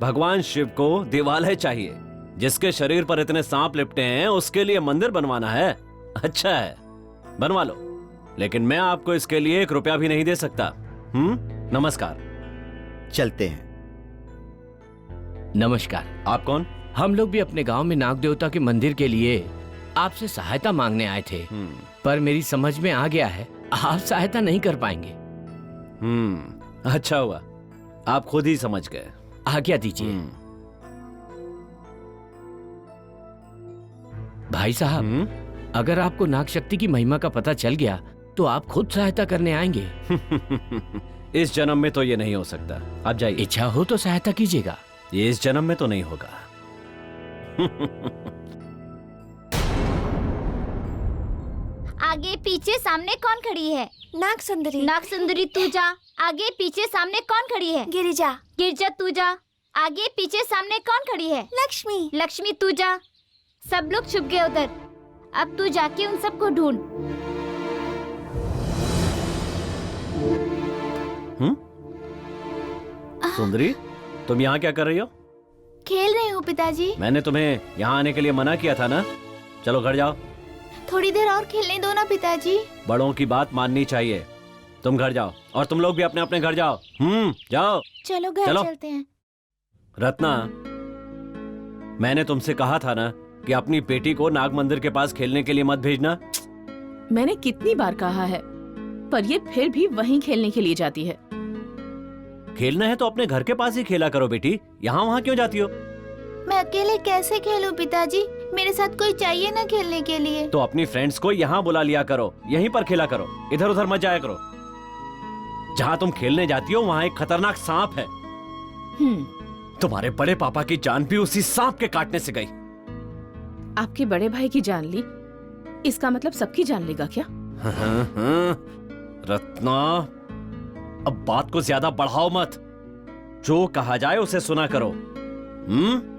भगवान शिव को दिवालय चाहिए। जिसके शरीर पर इतने सांप लिपटे हैं उसके लिए मंदिर बनवाना है। अच्छा है, बनवा लो, लेकिन मैं आपको इसके लिए 1 रुपया भी नहीं दे सकता। नमस्कार। चलते हैं। नमस्कार। आप कौन? हम लोग भी अपने गांव में नाग देवता के मंदिर के लिए आपसे सहायता मांगने आए थे, पर मेरी समझ में आ गया है आप सहायता नहीं कर पाएंगे। अच्छा हुआ, आप खुद ही समझ गए। आज्ञा दीजिए। भाई साहब, अगर आपको नाग शक्ति की महिमा का पता चल गया तो आप खुद सहायता करने आएंगे। इस जन्म में तो ये नहीं हो सकता। आप जाइए। इच्छा हो तो सहायता कीजिएगा। ये इस जन्म में तो नहीं होगा। आगे पीछे सामने कौन खड़ी है? नाग सुंदरी। नाग सुंदरी तू जा। आगे पीछे सामने कौन खड़ी है? गिरिजा। गिरजा तू जा। आगे पीछे सामने कौन खड़ी है? लक्ष्मी। लक्ष्मी तू जा। सब लोग छुप गए उधर। अब तू जाके उन सबको ढूंढ। सुंदरी, तुम यहाँ क्या कर रही हो? खेल रही हूँ पिताजी। मैंने तुम्हें यहाँ आने के लिए मना किया था ना। चलो घर जाओ। थोड़ी देर और खेलने दो ना पिताजी। बड़ों की बात माननी चाहिए। तुम घर जाओ और तुम लोग भी अपने अपने घर जाओ। जाओ। चलो घर चलो। चलते हैं। रत्ना, मैंने तुमसे कहा था ना कि अपनी बेटी को नाग मंदिर के पास खेलने के लिए मत भेजना। मैंने कितनी बार कहा है, पर ये फिर भी वहीं खेलने के लिए जाती है। खेलना है तो अपने घर के पास ही खेला करो बेटी, यहाँ वहाँ क्यों जाती हो? मैं अकेले कैसे खेलूं पिताजी? मेरे साथ कोई चाहिए ना खेलने के लिए। तो अपनी फ्रेंड्स को यहाँ बुला लिया करो, यहीं पर खेला करो, इधर उधर मत जाया करो। जहाँ तुम खेलने जाती हो वहाँ एक खतरनाक सांप है। तुम्हारे बड़े पापा की जान भी उसी सांप के काटने से गई। आपके बड़े भाई की जान ली, इसका मतलब सबकी जान लेगा क्या? रत्ना, अब बात को ज्यादा बढ़ाओ मत। जो कहा जाए उसे सुना करो।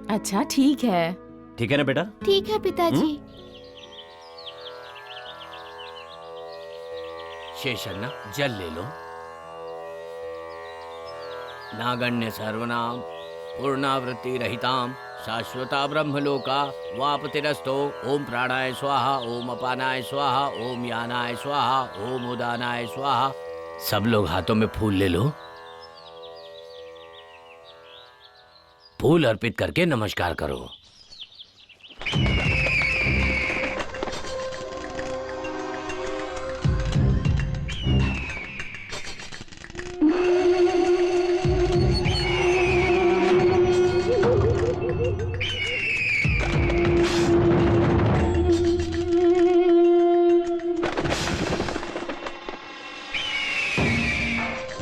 अच्छा ठीक है। ठीक है ना बेटा? ठीक है पिताजी। शेषन्ना, जल ले लो। नागण्य सर्वनाम पूर्णावृत्ति रहिताम शाश्वता ब्रह्मलोका वापतिरस्तो। ओम प्राणाय स्वाहा, ओम अपानाय स्वाहा, ओम यानाय स्वाहा, ओम उदानाय स्वाहा। सब लोग हाथों में फूल ले लो। फूल अर्पित करके नमस्कार करो।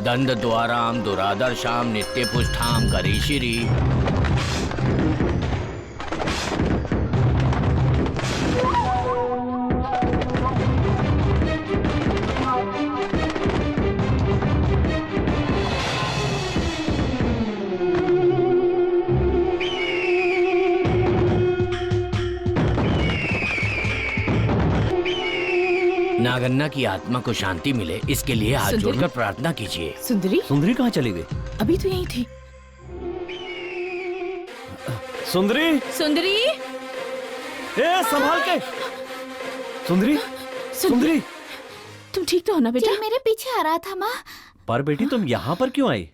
दंड द्वाराम दुरादर्शाम नित्य पुष्ठाम करीशिरी। नागन्ना की आत्मा को शांति मिले, इसके लिए हाथ सुंदरी? जोड़कर प्रार्थना कीजिए। सुंदरी, सुंदरी कहाँ चली गई? अभी तो यही थी। सुंदरी, सुंदरी, ए संभाल के। सुंदरी, सुंदरी, तुम ठीक तो हो ना बेटा? ये मेरे पीछे आ रहा था माँ। पर बेटी तुम यहाँ पर क्यों आई?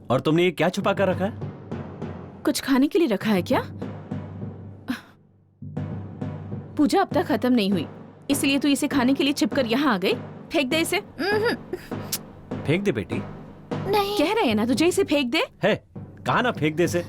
और तुमने ये क्या छुपा कर रखा है? कुछ खाने के लिए रखा है क्या? पूजा अब तक खत्म नहीं हुई, इसलिए तू इसे खाने के लिए छिपकर यहाँ आ गई। फेंक दे इसे। फेंक दे बेटी। नहीं, कह रहे हैं ना तुझे, इसे फेंक दे। है, कहा ना फेंक दे इसे।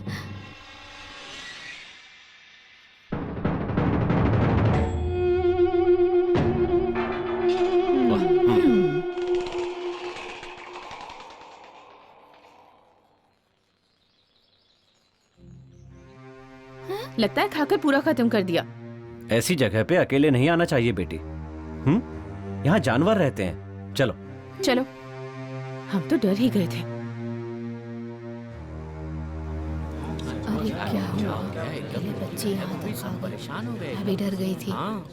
लगता है खाकर पूरा खत्म कर दिया। ऐसी जगह पे अकेले नहीं आना चाहिए बेटी। यहाँ जानवर रहते हैं। चलो चलो, हम तो डर ही गए थे। अरे क्या हुआ? ये बच्ची यहाँ तक आ गई। परेशान हो गए। अभी डर गई थी। हाँ।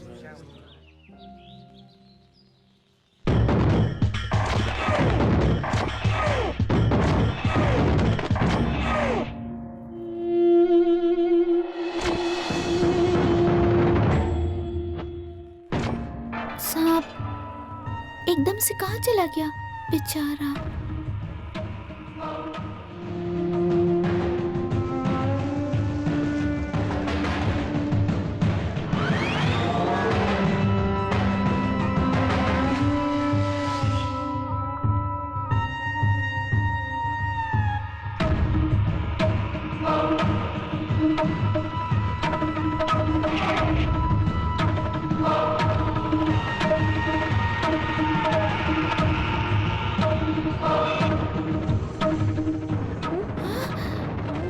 सांप एकदम से कहाँ चला गया बेचारा।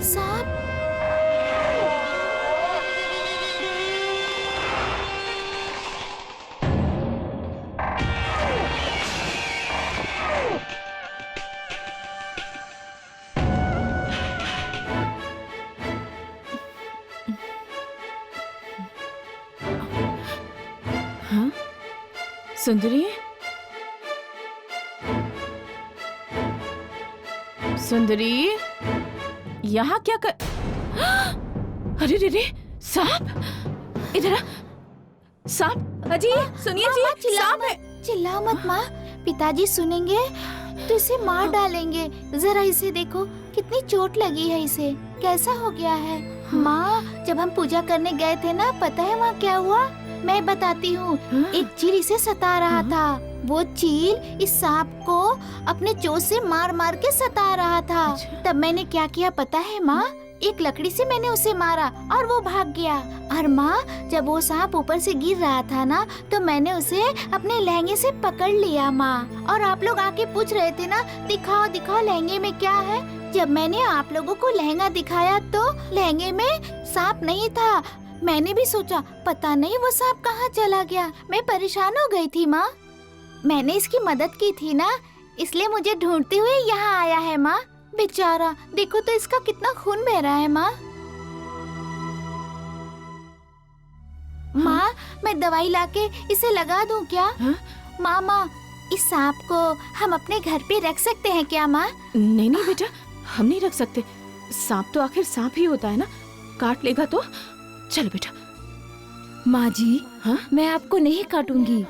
सांप हाँ? सुंदरी, सुंदरी, यहाँ क्या कर? अरे रे रे, सांप! इधर आ। सांप! अजी, सुनिए जी, सांप है। चिल्लाओ मत माँ, पिताजी सुनेंगे तो इसे मार डालेंगे। जरा इसे देखो, कितनी चोट लगी है इसे। कैसा हो गया है? माँ, जब हम पूजा करने गए थे ना, पता है वहाँ क्या हुआ? मैं बताती हूँ। एक चील इसे सता रहा था। वो चील इस सांप को अपने चोंच से मार मार के सता रहा था। तब मैंने क्या किया पता है माँ? एक लकड़ी से मैंने उसे मारा और वो भाग गया। और माँ, जब वो सांप ऊपर से गिर रहा था ना, तो मैंने उसे अपने लहंगे से पकड़ लिया माँ। और आप लोग आके पूछ रहे थे ना, दिखाओ दिखाओ लहंगे में क्या है। जब मैंने आप लोगों को लहंगा दिखाया तो लहंगे में सांप नहीं था। मैंने भी सोचा पता नहीं वो सांप कहाँ चला गया। मैं परेशान हो गई थी माँ। मैंने इसकी मदद की थी ना, इसलिए मुझे ढूंढते हुए यहाँ आया है माँ। बेचारा, देखो तो इसका कितना खून बह रहा है माँ। माँ, मैं दवाई लाके इसे लगा दूं क्या? माँ, इस सांप को हम अपने घर पे रख सकते हैं क्या माँ? नहीं नहीं बेटा, हम नहीं रख सकते। सांप तो आखिर सांप ही होता है ना, काट लेगा तो। चलो बेटा। माँ जी, हाँ? मैं आपको नहीं काटूंगी।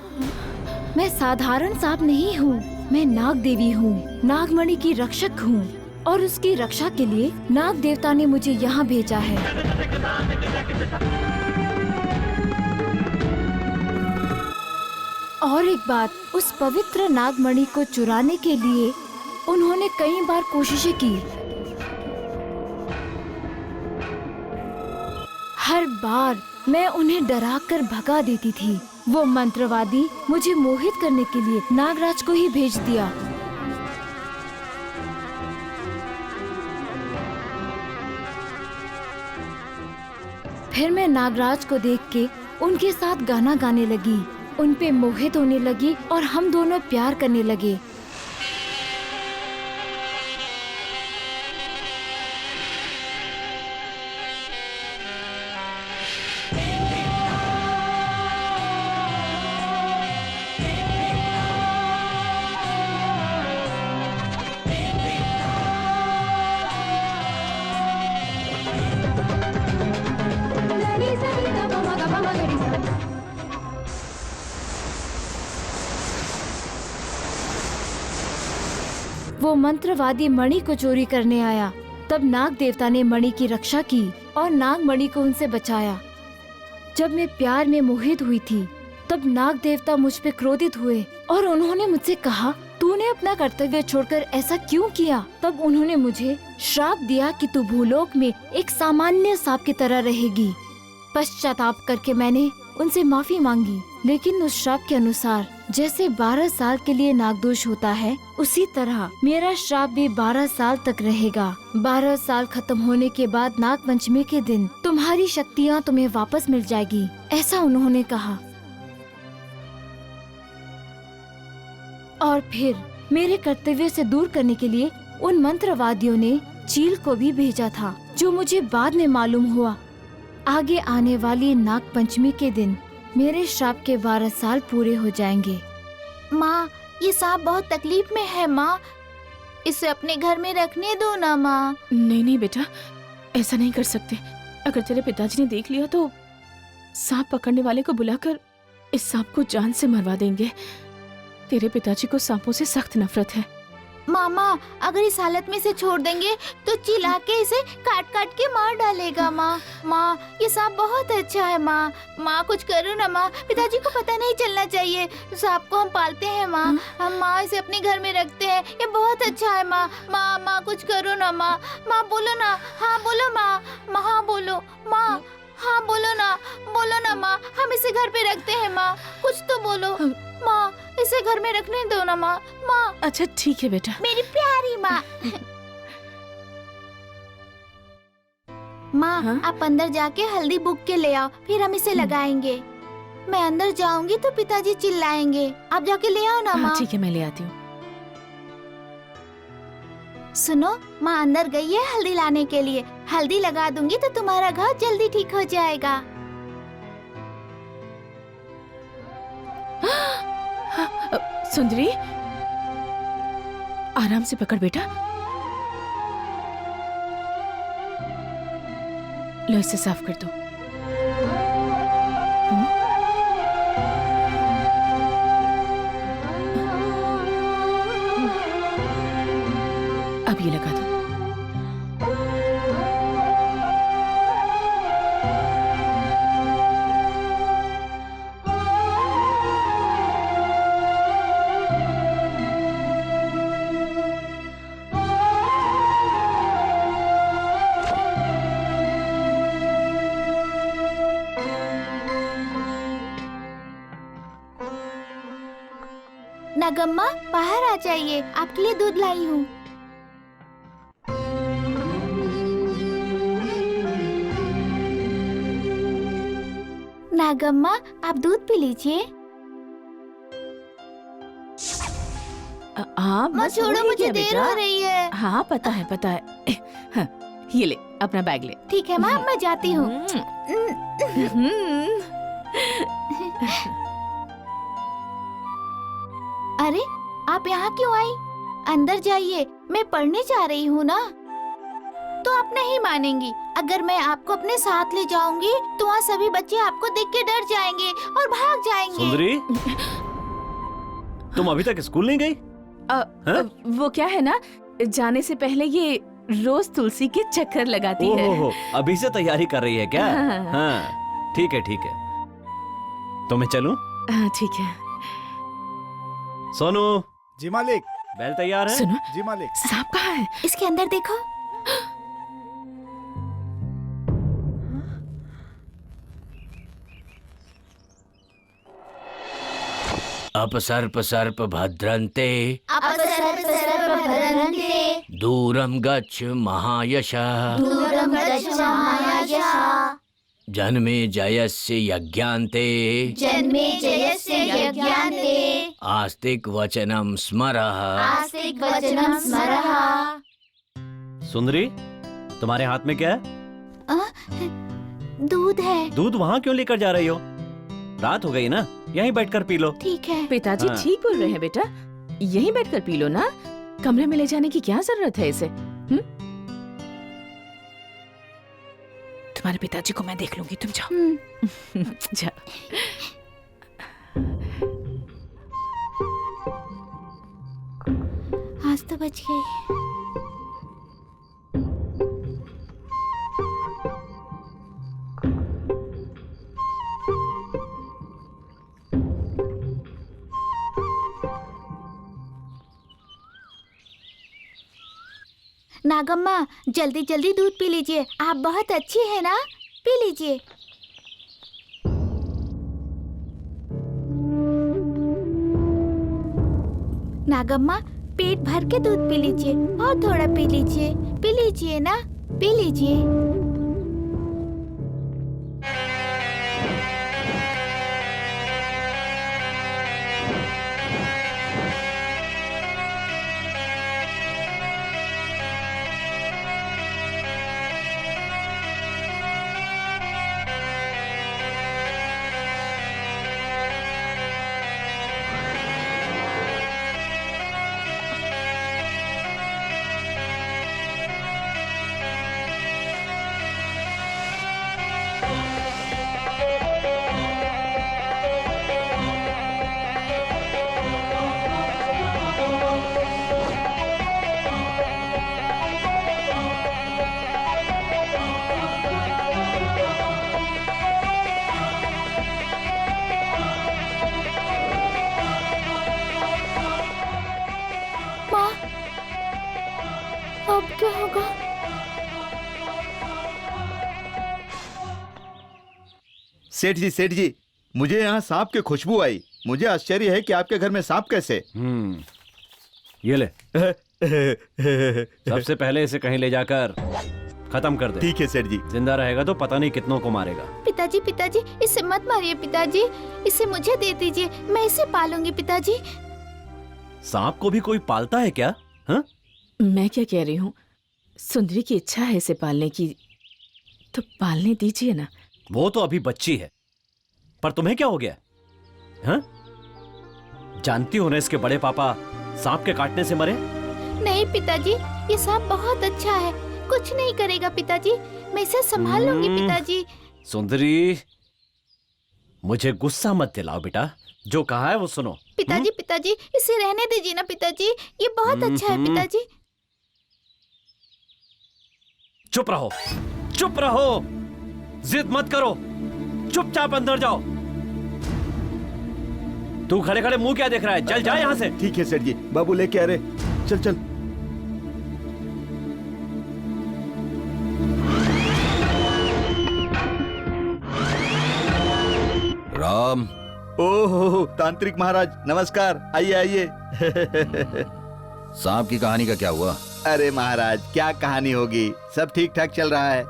मैं साधारण सांप नहीं हूँ, मैं नाग देवी हूँ, नागमणि की रक्षक हूँ। और उसकी रक्षा के लिए नाग देवता ने मुझे यहाँ भेजा है। और एक बात, उस पवित्र नागमणि को चुराने के लिए उन्होंने कई बार कोशिशें की। हर बार मैं उन्हें डराकर भगा देती थी, वो मंत्रवादी मुझे मोहित करने के लिए नागराज को ही भेज दिया। फिर मैं नागराज को देख के उनके साथ गाना गाने लगी, उन पे मोहित होने लगी और हम दोनों प्यार करने लगे। वो मंत्रवादी मणि को चोरी करने आया। तब नाग देवता ने मणि की रक्षा की और नाग मणि को उनसे बचाया। जब मैं प्यार में मोहित हुई थी तब नाग देवता मुझ पे क्रोधित हुए और उन्होंने मुझसे कहा, तूने अपना कर्तव्य छोड़कर ऐसा क्यों किया? तब उन्होंने मुझे श्राप दिया कि तू भूलोक में एक सामान्य सांप की तरह रहेगी। पश्चाताप करके मैंने उनसे माफी मांगी, लेकिन उस श्राप के अनुसार जैसे 12 साल के लिए नागदोष होता है, उसी तरह मेरा श्राप भी 12 साल तक रहेगा। 12 साल खत्म होने के बाद नाग पंचमी के दिन तुम्हारी शक्तियाँ तुम्हें वापस मिल जाएगी, ऐसा उन्होंने कहा। और फिर मेरे कर्तव्य से दूर करने के लिए उन मंत्रवादियों ने चील को भी भेजा था, जो मुझे बाद में मालूम हुआ। आगे आने वाली नाग पंचमी के दिन मेरे श्राप के 12 साल पूरे हो जाएंगे। माँ, ये सांप बहुत तकलीफ में है माँ, इसे अपने घर में रखने दो ना माँ। नहीं नहीं बेटा, ऐसा नहीं कर सकते। अगर तेरे पिताजी ने देख लिया तो सांप पकड़ने वाले को बुलाकर इस सांप को जान से मरवा देंगे। तेरे पिताजी को सांपों से सख्त नफरत है। मामा, अगर इस हालत में इसे छोड़ देंगे तो चिल्ला के इसे काट काट के मार डालेगा माँ। माँ, ये सांप बहुत अच्छा है माँ। माँ कुछ करो ना माँ, पिताजी को पता नहीं चलना चाहिए। सांप को हम पालते हैं माँ, हम माँ इसे अपने घर में रखते हैं, ये बहुत अच्छा है माँ। माँ माँ कुछ करो ना माँ। माँ बोलो ना, हाँ बोलो माँ। माँ हाँ बोलो माँ, हाँ बोलो ना माँ। हम इसे घर पे रखते हैं माँ, कुछ तो बोलो माँ। इसे घर में रखने दो ना माँ। माँ अच्छा ठीक है बेटा। मेरी प्यारी माँ। माँ हाँ? आप अंदर जाके हल्दी बुक के ले आओ, फिर हम इसे लगाएंगे। मैं अंदर जाऊंगी तो पिताजी चिल्लाएंगे, आप जाके ले आओ ना माँ। ठीक है, मैं ले आती हूँ। सुनो, माँ अंदर गई है हल्दी लाने के लिए। हल्दी लगा दूंगी तो तुम्हारा घाव जल्दी ठीक हो जाएगा। सुंदरी, आराम से पकड़ बेटा। लो इसे साफ कर दो। अब ये लगा दो। नागम्मा, बाहर आ जाइए, आपके लिए दूध लाई हूँ। नागम्मा, आप दूध पी लीजिए। हाँ माँ बस हो छोड़ो, ही मुझे गया देर बेटा। हो रही है। हाँ पता है। हाँ, ये ले अपना बैग ले। ठीक है माँ, मैं जाती हूँ। अरे आप यहाँ क्यों आई? अंदर जाइए, मैं पढ़ने जा रही हूँ ना। तो आप नहीं मानेंगी। अगर मैं आपको अपने साथ ले जाऊंगी तो वहाँ सभी बच्चे आपको देख के डर जाएंगे और भाग जाएंगे। सुंदरी, तुम अभी तक स्कूल नहीं गई? वो क्या है ना, जाने से पहले ये रोज तुलसी के चक्कर लगाती है। ओहो, अभी से तैयारी कर रही है क्या? हाँ। हाँ, ठीक है ठीक है। तो मैं चलूं? हाँ ठीक है। सोनू। जी मालिक। बैल तैयार है? सुनो, जी मालिक। सांप कहाँ है? इसके अंदर देखो। अपसर्प सर्प भद्रन्ते अपसर्पसर्पभद्रन्ते दूरम गच्छ महायशः दूरं गच्छ महायशः जन्मे जयस्य यज्ञान्ते जन्मे जयस्य यज्ञान्ते आस्तिक वचनम स्मरः आस्तिक वचनं स्मरः। सुंदरी, तुम्हारे हाथ में क्या है? दूध है। दूध वहाँ क्यों लेकर जा रही हो? रात हो गई ना, यहीं बैठकर पी लो। ठीक है। पिताजी हाँ। ठीक बोल रहे हैं बेटा, यहीं बैठकर पी लो ना, कमरे में ले जाने की क्या जरूरत है इसे? तुम्हारे पिताजी को मैं देख लूंगी, तुम जाओ। जाओ। आज तो बच गई। नागम्मा, जल्दी जल्दी दूध पी लीजिए, आप बहुत अच्छी है ना, पी लीजिए। नागम्मा, पेट भर के दूध पी लीजिए और थोड़ा पी लीजिए ना, पी लीजिए। अब क्या होगा? सेठ जी, मुझे यहाँ सांप की खुशबू आई। मुझे आश्चर्य है कि आपके घर में सांप कैसे? ये ले। सबसे पहले इसे कहीं ले जाकर खत्म कर दे। ठीक है सेठ जी। जिंदा रहेगा तो पता नहीं कितनों को मारेगा। पिताजी, इसे मत मारिए पिताजी, इसे मुझे दे दीजिए, मैं इसे पालूंगी पिताजी। सांप को भी कोई पालता है क्या? हाँ? मैं क्या कह रही हूँ, सुंदरी की इच्छा है इसे पालने की, तो पालने दीजिए ना। वो तो अभी बच्ची है, पर तुम्हें क्या हो गया? हाँ? जानती हो ना इसके बड़े पापा सांप के काटने से मरे? नहीं पिताजी, ये सांप बहुत अच्छा है, कुछ नहीं करेगा पिताजी, मैं इसे संभाल लूंगी पिताजी। सुंदरी, मुझे गुस्सा मत दिलाओ बेटा, जो कहा है वो सुनो। पिताजी, इसे रहने दीजिए ना पिताजी, ये बहुत अच्छा है पिताजी। चुप रहो, जिद मत करो, चुपचाप अंदर जाओ। तू खड़े खड़े मुंह क्या देख रहा है? चल जा यहाँ से। ठीक है सेठ जी, बाबू लेके आ रहे। चल। राम। ओहो तांत्रिक महाराज, नमस्कार, आइए। सांप की कहानी का क्या हुआ? अरे महाराज, क्या कहानी होगी, सब ठीक ठाक चल रहा है।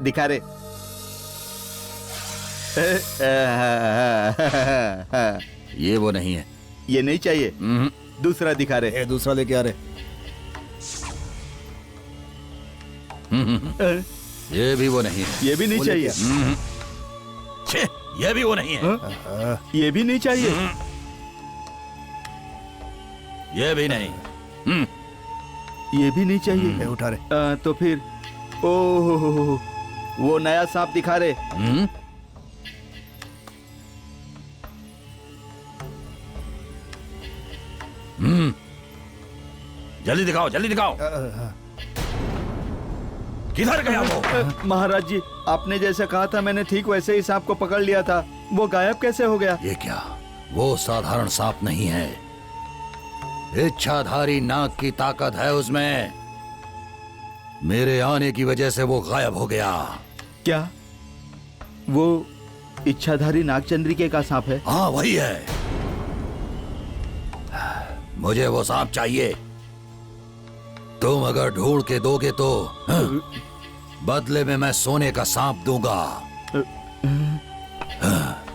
दिखा रहे। ये वो नहीं है। ये नहीं चाहिए, दूसरा दिखा रहे। दूसरा लेके आ रहे। ये भी वो नहीं है। ये भी नहीं चाहिए। छे, ये भी वो नहीं है। ये भी नहीं चाहिए। ये भी नहीं। ये भी नहीं चाहिए। उठा रहे। तो फिर ओह, वो नया सांप दिखा रहे। जल्दी दिखाओ। किधर गया वो? महाराज जी, आपने जैसे कहा था मैंने ठीक वैसे ही सांप को पकड़ लिया था, वो गायब कैसे हो गया? ये क्या, वो साधारण सांप नहीं है, इच्छाधारी नाग की ताकत है उसमें। मेरे आने की वजह से वो गायब हो गया। क्या वो इच्छाधारी नागचंद्रिके का सांप है। हाँ वही है, मुझे वो सांप चाहिए। तुम अगर ढूंढ के दोगे तो बदले में मैं सोने का सांप दूंगा।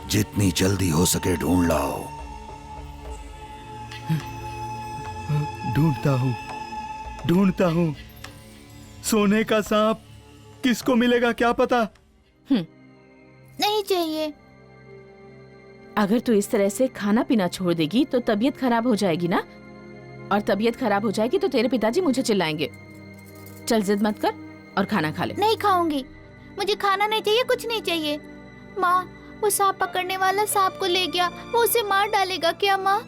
जितनी जल्दी हो सके ढूंढ लाओ। ढूंढता हूँ। सोने का सांप किसको मिलेगा क्या पता। नहीं चाहिए। अगर तू इस तरह से खाना पीना छोड़ देगी तो तबीयत खराब हो जाएगी ना, और तबीयत खराब हो जाएगी तो तेरे पिताजी मुझे चिल्लाएंगे। चल जिद मत कर और खाना खा ले। नहीं खाऊंगी, मुझे खाना नहीं चाहिए, कुछ नहीं चाहिए। माँ, वो सांप पकड़ने वाला सांप को ले गया, वो उसे मार डालेगा क्या माँ?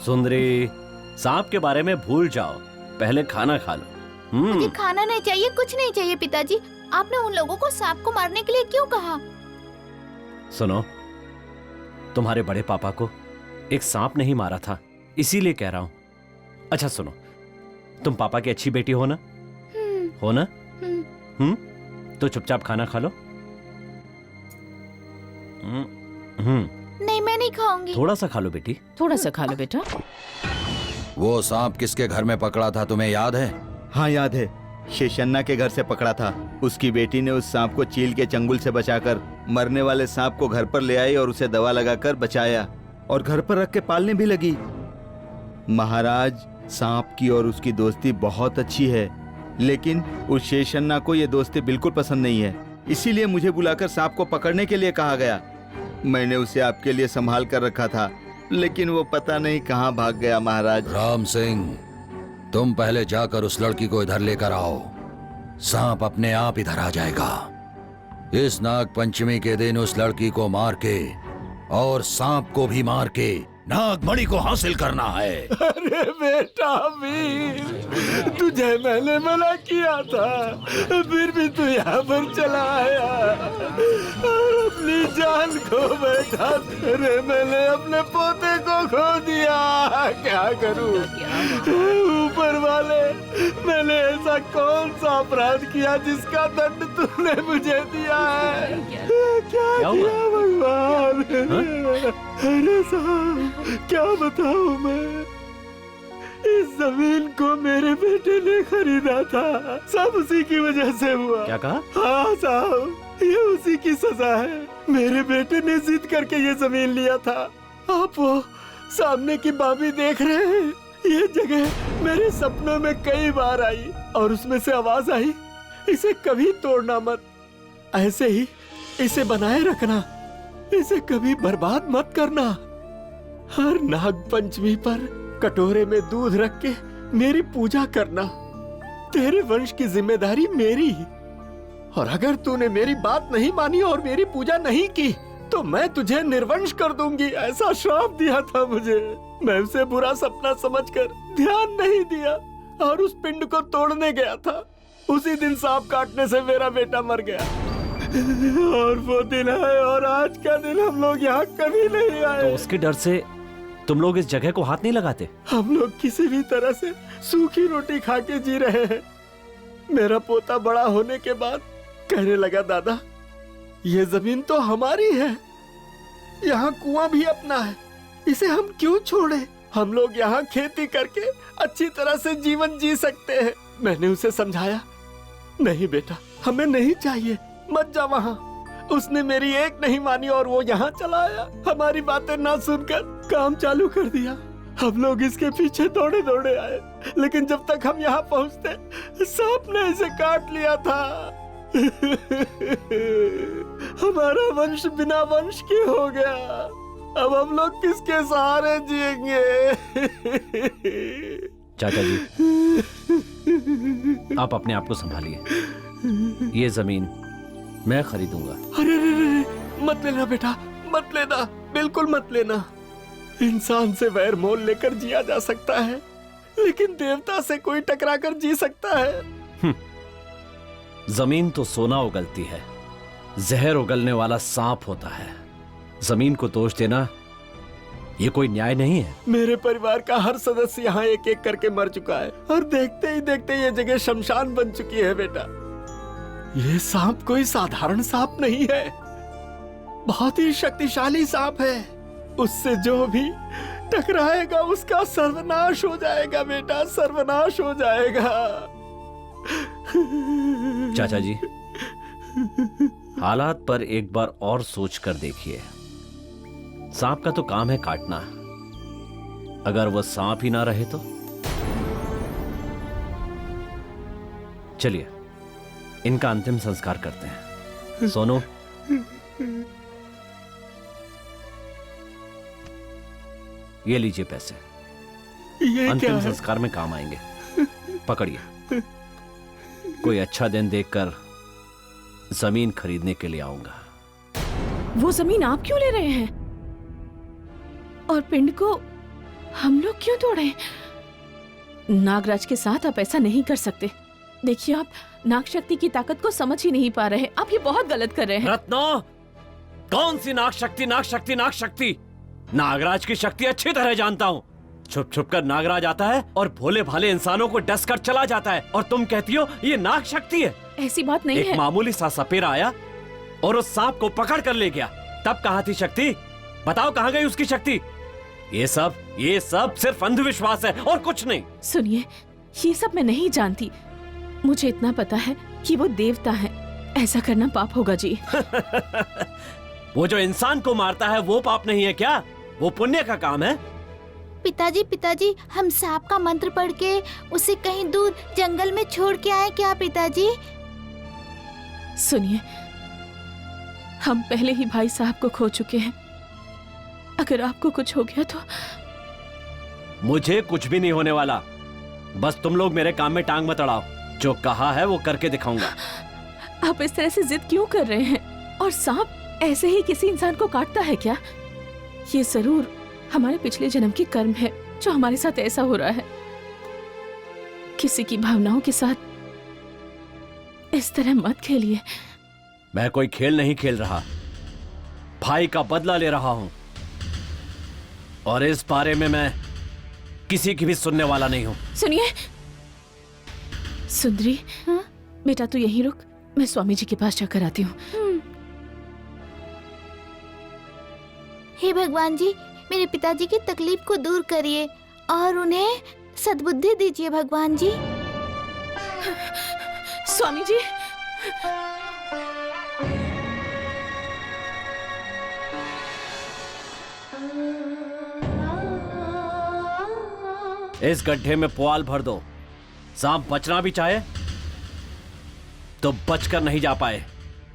सुंदरी, सांप के बारे में भूल जाओ, पहले खाना खा लो। मुझे खाना नहीं चाहिए, कुछ नहीं चाहिए। पिताजी, आपने उन लोगों को सांप को मारने के लिए क्यों कहा? सुनो, तुम्हारे बड़े पापा को एक सांप नहीं मारा था, इसीलिए कह रहा हूं। अच्छा सुनो, तुम पापा की अच्छी बेटी हो ना? हो ना? तो चुपचाप खाना खा लो। नहीं, मैं नहीं खाऊंगी। थोड़ा सा खा लो बेटी। थोड़ा सा खा लो बेटा। वो सांप किसके घर में पकड़ा था, तुम्हें याद है? हाँ याद है, शेषन्ना के घर से पकड़ा था। उसकी बेटी ने उस सांप को चील के चंगुल से बचाकर मरने वाले सांप को घर पर ले आई और उसे दवा लगाकर बचाया और घर पर रख के पालने भी लगी। महाराज, सांप की और उसकी दोस्ती बहुत अच्छी है, लेकिन उस शेषन्ना को ये दोस्ती बिल्कुल पसंद नहीं है। इसीलिए मुझे बुलाकर सांप को पकड़ने के लिए कहा गया। मैंने उसे आपके लिए संभाल कर रखा था, लेकिन वो पता नहीं कहाँ भाग गया। महाराज राम सिंह, तुम पहले जाकर उस लड़की को इधर लेकर आओ, सांप अपने आप इधर आ जाएगा। इस नाग पंचमी के दिन उस लड़की को मार के और सांप को भी मार के नागमणि को हासिल करना है। अरे बेटा वीर, तुझे मैंने मना किया था, फिर भी तू यहाँ पर चला आया और अपनी जान खो बैठा। अरे मैंने अपने पोते को खो दिया, क्या करूं? ऊपर वाले, मैंने ऐसा कौन सा अपराध किया जिसका दंड तूने मुझे दिया है? क्या किया भगवान? अरे साहब, क्या बताऊं मैं? इस जमीन को मेरे बेटे ने खरीदा था, सब उसी की वजह से हुआ। क्या कहा? हाँ साहब, ये उसी की सजा है। मेरे बेटे ने जिद करके ये जमीन लिया था। आप वो सामने की बाबी देख रहे हैं? ये जगह मेरे सपनों में कई बार आई और उसमें से आवाज आई, इसे कभी तोड़ना मत, ऐसे ही इसे बनाए रखना, इसे कभी बर्बाद मत करना। हर नाग पंचमी पर कटोरे में दूध रख के मेरी पूजा करना। तेरे वंश की जिम्मेदारी मेरी, और अगर तूने मेरी बात नहीं मानी और मेरी पूजा नहीं की तो मैं तुझे निर्वंश कर दूंगी, ऐसा श्राप दिया था मुझे। मैं उसे बुरा सपना समझकर ध्यान नहीं दिया और उस पिंड को तोड़ने गया था। उसी दिन सांप काटने से मेरा बेटा मर गया और वो दिन है और आज का दिन हम लोग यहाँ कभी नहीं आए। तो उसके डर से तुम लोग इस जगह को हाथ नहीं लगाते? हम लोग किसी भी तरह से सूखी रोटी खा के जी रहे हैं। मेरा पोता बड़ा होने के बाद कहने लगा, दादा ये जमीन तो हमारी है, यहाँ कुआं भी अपना है, इसे हम क्यों छोड़े? हम लोग यहाँ खेती करके अच्छी तरह से जीवन जी सकते हैं। मैंने उसे समझाया, नहीं बेटा हमें नहीं चाहिए, मत जा वहाँ। उसने मेरी एक नहीं मानी और वो यहाँ चला आया। हमारी बातें ना सुनकर काम चालू कर दिया। हम लोग इसके पीछे दौड़े दौड़े आए, लेकिन जब तक हम यहाँ पहुँचते सांप ने इसे काट लिया था। हमारा वंश बिना वंश के हो गया। अब हम लोग किसके सहारे जिएंगे? चाचा जी, आप अपने आप को संभालिए। ये जमीन मैं खरीदूंगा। अरे मत लेना बेटा, मत लेना, बिल्कुल मत लेना। इंसान से वैर मोल लेकर जिया जा सकता है, लेकिन देवता से कोई टकरा कर जी सकता है? जमीन तो सोना उगलती है, जहर उगलने वाला सांप होता है। जमीन को दोष देना ये कोई न्याय नहीं है। मेरे परिवार का हर सदस्य यहाँ एक एक करके मर चुका है और देखते ही देखते ये जगह शमशान बन चुकी है बेटा। ये सांप कोई साधारण सांप नहीं है, बहुत ही शक्तिशाली सांप है। उससे जो भी टकराएगा उसका सर्वनाश हो जाएगा बेटा, सर्वनाश हो जाएगा। चाचा जी, हालात पर एक बार और सोच कर देखिए। सांप का तो काम है काटना, अगर वो सांप ही ना रहे तो। चलिए इनका अंतिम संस्कार करते हैं। सोनू, ये लीजिए पैसे, ये क्या अंतिम है? संस्कार में काम आएंगे। पकड़िए, कोई अच्छा दिन देखकर जमीन खरीदने के लिए आऊंगा। वो जमीन आप क्यों ले रहे हैं? और पिंड को हम लोग क्यों तोड़े? नागराज के साथ आप ऐसा नहीं कर सकते। देखिए, आप नाग शक्ति की ताकत को समझ ही नहीं पा रहे। आप ये बहुत गलत कर रहे हैं। रत्नो, कौन सी नाग शक्ति, नाग शक्ति, नाग शक्ति? नागराज की शक्ति अच्छी तरह जानता हूँ। छुप छुप कर नागराज आता है और भोले भाले इंसानों को डस कर चला जाता है, और तुम कहती हो ये नाग शक्ति है। ऐसी बात नहीं है। एक मामूली सा सपेरा आया और उस सांप को पकड़ कर ले गया, तब कहाँ थी शक्ति? बताओ कहाँ गई उसकी शक्ति? ये सब सिर्फ अंधविश्वास है और कुछ नहीं। सुनिए, ये सब मैं नहीं जानती। मुझे इतना पता है कि वो देवता है। ऐसा करना पाप होगा जी। वो जो इंसान को मारता है वो पाप नहीं है क्या? वो पुण्य का काम है। पिताजी, हम सांप का मंत्र पढ़ के उसे कहीं दूर जंगल में छोड़ के आए क्या पिताजी? सुनिए, हम पहले ही भाई साहब को खो चुके हैं। अगर आपको कुछ हो गया तो? मुझे कुछ भी नहीं होने वाला। बस तुम लोग मेरे काम में टांग मत अड़ाओ। जो कहा है वो करके दिखाऊंगा। आप इस तरह से जिद क्यों कर रहे हैं? और सांप ऐसे ही किसी इंसान को काटता है क्या? ये जरूर हमारे पिछले जन्म की कर्म है जो हमारे साथ ऐसा हो रहा है। किसी की भावनाओं के साथ इस तरह मत खेलिए। मैं कोई खेल नहीं खेल रहा, भाई का बदला ले रहा हूं, और इस बारे में मैं किसी की भी सुनने वाला नहीं हूं। सुनिए सुंदरी, बेटा तू यहीं रुक, मैं स्वामी जी के पास जाकर आती हूँ। हे भगवान जी, मेरे पिताजी की तकलीफ को दूर करिए और उन्हें सद्बुद्धि दीजिए भगवान जी। स्वामी जी, इस गड्ढे में पुआल भर दो। सांप बचना भी चाहे तो बचकर नहीं जा पाए,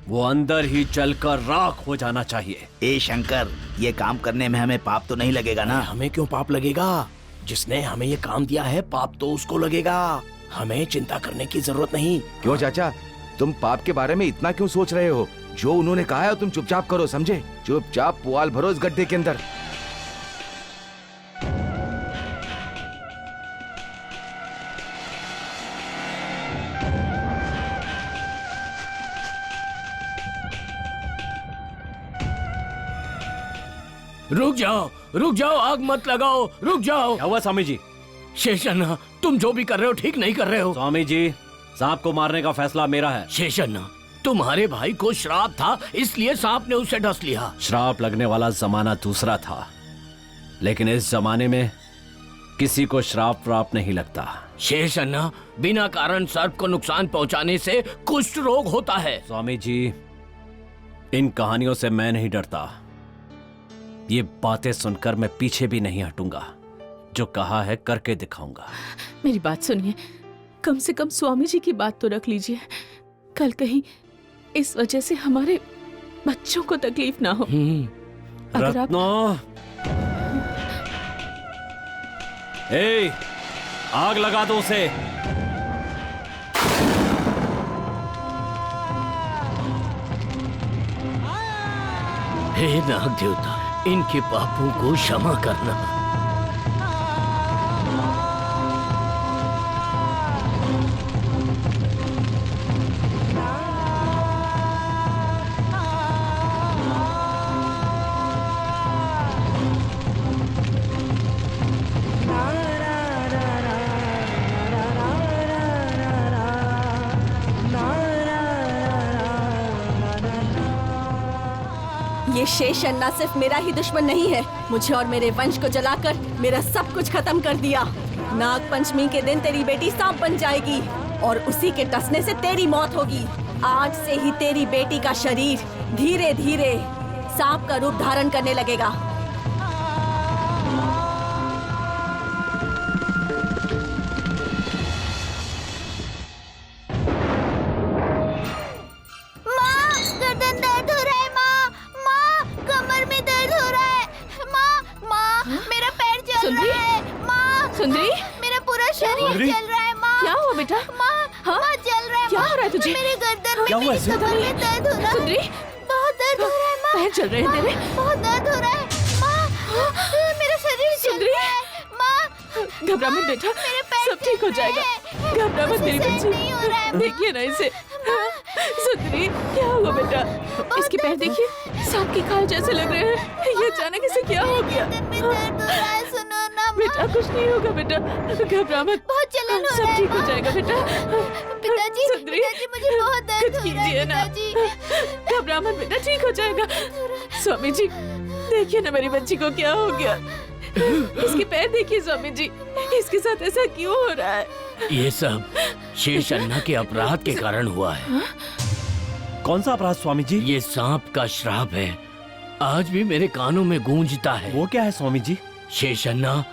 वो अंदर ही जलकर राख हो जाना चाहिए। ए शंकर, ये काम करने में हमें पाप तो नहीं लगेगा ना? हमें क्यों पाप लगेगा? जिसने हमें ये काम दिया है पाप तो उसको लगेगा। हमें चिंता करने की जरूरत नहीं। क्यों चाचा, तुम पाप के बारे में इतना क्यों सोच रहे हो? जो उन्होंने कहा है तुम चुपचाप करो, समझे? चुपचाप पुआल भरो इस गड्ढे के अंदर। रुक जाओ, आग मत लगाओ, रुक जाओ। क्या हुआ स्वामी जी? शेषन्ना, तुम जो भी कर रहे हो ठीक नहीं कर रहे हो। स्वामी जी, सांप को मारने का फैसला मेरा है। शेषन्ना, तुम्हारे भाई को श्राप था, इसलिए सांप ने उसे डस लिया। श्राप लगने वाला जमाना दूसरा था, लेकिन इस जमाने में किसी को श्राप व्राप नहीं लगता। शेषन्ना, बिना कारण सर्प को नुकसान पहुंचाने से कुष्ठ रोग होता है। स्वामी जी, इन कहानियों से मैं नहीं डरता। ये बातें सुनकर मैं पीछे भी नहीं हटूंगा। जो कहा है करके दिखाऊंगा। मेरी बात सुनिए, कम से कम स्वामी जी की बात तो रख लीजिए। कल कहीं इस वजह से हमारे बच्चों को तकलीफ ना हो। अगर आप रत्नो, ए, आग लगा दो उसे। हे नाग देवता, इनके पापों को क्षमा करना। ये ये शेष अन्ना सिर्फ मेरा ही दुश्मन नहीं है, मुझे और मेरे वंश को जलाकर मेरा सब कुछ खत्म कर दिया। नाग पंचमी के दिन तेरी बेटी सांप बन जाएगी और उसी के टसने से तेरी मौत होगी। आज से ही तेरी बेटी का शरीर धीरे धीरे सांप का रूप धारण करने लगेगा। गर्दन दर्द हो रहा है माँ। माँ, कमर में दर्द हो रहा है। माँ, मेरा पैर जल रहा है। माँ, सुंदरी, मेरा पूरा शरीर जल रहा है। माँ, क्या हुआ बेटा? माँ जल रहा है। क्या हो रहा है तुझे? मेरे गर्दन में, क्या हुआ मेरी कमर में दर्द हो रहा है। सुंदरी, बहुत दर्द हो रहा है माँ। पैर जल रहे हैं तेरे? बहुत दर्द हो रहा है माँ। मेरा शरीर जल रहा है। माँ, घबरा मत बेटा, सब ठीक हो जाएगा। घबरा मत मेरी बच्ची, देखिए ना इसे। सुंदरी, क्या हुआ बेटा? इसके पैर देखिए, सांप की खाल जैसे लग रहे हैं। ये अचानक इसे क्या हो गया? सुनो ना बेटा, कुछ नहीं होगा बेटा, घबरा मत, बहुत जलन हो रहा सब है ठीक हो माँ। जाएगा बेटा। पिताजी, सुंदरी, मुझे बहुत दर्द हो रहा है। कीजिए ना, घबरा मत बेटा, ठीक हो जाएगा। स्वामी जी, देखिए ना मेरी बच्ची को क्या हो गया। इसके पैर देखिए स्वामी जी, इसके साथ ऐसा क्यों हो रहा है? ये सब शेष अन्ना के अपराध के कारण हुआ है। कौन सा अपराध स्वामी जी? ये सांप का श्राप है, आज भी मेरे कानों में गूंजता है। वो क्या है स्वामी जी? शेष अन्ना,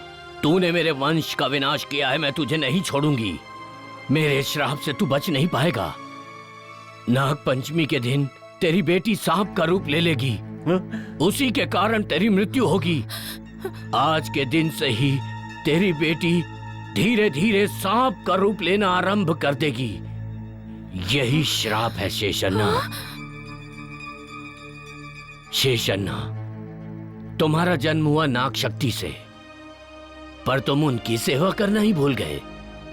तूने मेरे वंश का विनाश किया है, मैं तुझे नहीं छोड़ूंगी। मेरे श्राप से तू बच नहीं पाएगा। नाग पंचमी के दिन तेरी बेटी सांप का रूप ले लेगी, उसी के कारण तेरी मृत्यु होगी। आज के दिन से ही तेरी बेटी धीरे धीरे सांप का रूप लेना आरंभ कर देगी। यही श्राप है शेषन्ना। शेषन्ना, तुम्हारा जन्म हुआ नाग शक्ति से, पर तुम उनकी सेवा करना ही भूल गए,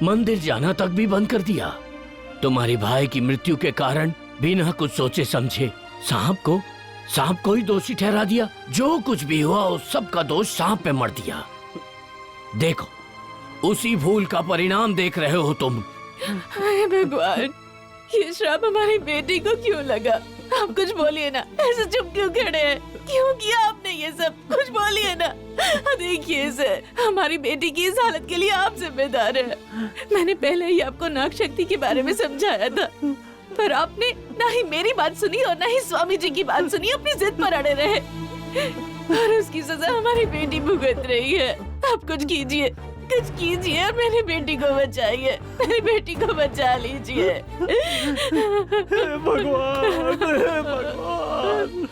मंदिर जाना तक भी बंद कर दिया। तुम्हारे भाई की मृत्यु के कारण बिना कुछ सोचे समझे सांप को ही दोषी ठहरा दिया। जो कुछ भी हुआ उस सब का दोष सांप पे मर दिया। देखो, उसी भूल का परिणाम देख रहे हो तुम। हाय भगवान, ये श्राप हमारी बेटी को क्यों लगा? आप कुछ बोलिए ना, ऐसे चुप क्यों खड़े हैं? क्यों किया आपने ये सब? कुछ बोलिए ना। देखिए इसे, हमारी बेटी की इस हालत के लिए आप जिम्मेदार हैं। मैंने पहले ही आपको नाग शक्ति के बारे में समझाया था, पर आपने ना ही मेरी बात सुनी और ना ही स्वामी जी की बात सुनी, अपनी जिद पर अड़े रहे और उसकी सजा हमारी बेटी भुगत रही है। आप कुछ कीजिए, कुछ कीजिए और मेरी बेटी को बचाइए, मेरी बेटी को बचा लीजिए। भगवान, भगवान,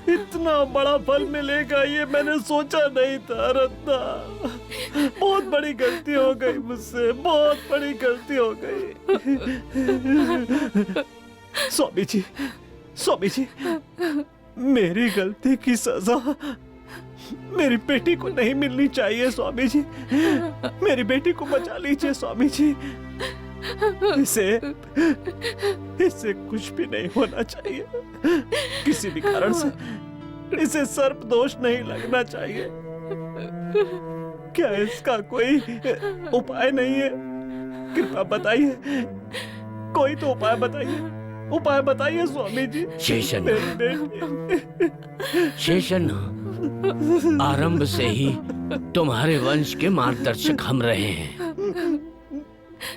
इतना बड़ा फल मिलेगा ये मैंने सोचा नहीं था रत्ना। बहुत बड़ी गलती हो गई मुझसे, बहुत बड़ी गलती हो गई। स्वामी जी, मेरी गलती की सजा मेरी बेटी को नहीं मिलनी चाहिए स्वामी जी। मेरी बेटी को बचा लीजिए स्वामी जी। इसे कुछ भी नहीं होना चाहिए, किसी भी कारण से इसे सर्प दोष नहीं लगना चाहिए। क्या इसका कोई उपाय नहीं है? कृपया बताइए, कोई तो उपाय बताइए स्वामी जी। शेषन्ना, आरंभ से ही तुम्हारे वंश के मार्गदर्शक हम रहे हैं।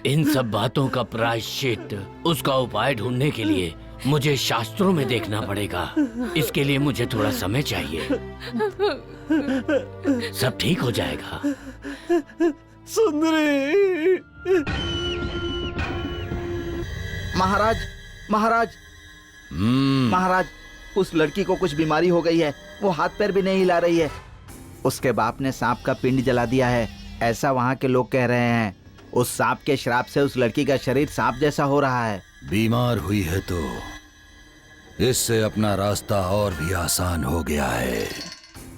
इन सब बातों का प्रायश्चित, उसका उपाय ढूंढने के लिए मुझे शास्त्रों में देखना पड़ेगा। इसके लिए मुझे थोड़ा समय चाहिए। सब ठीक हो जाएगा। सुंदरी। महाराज, उस लड़की को कुछ बीमारी हो गई है, वो हाथ पैर भी नहीं हिला रही है। उसके बाप ने सांप का पिंड जला दिया है, ऐसा वहाँ के लोग कह रहे हैं। उस सांप के श्राप से उस लड़की का शरीर सांप जैसा हो रहा है। बीमार हुई है तो इससे अपना रास्ता और भी आसान हो गया है।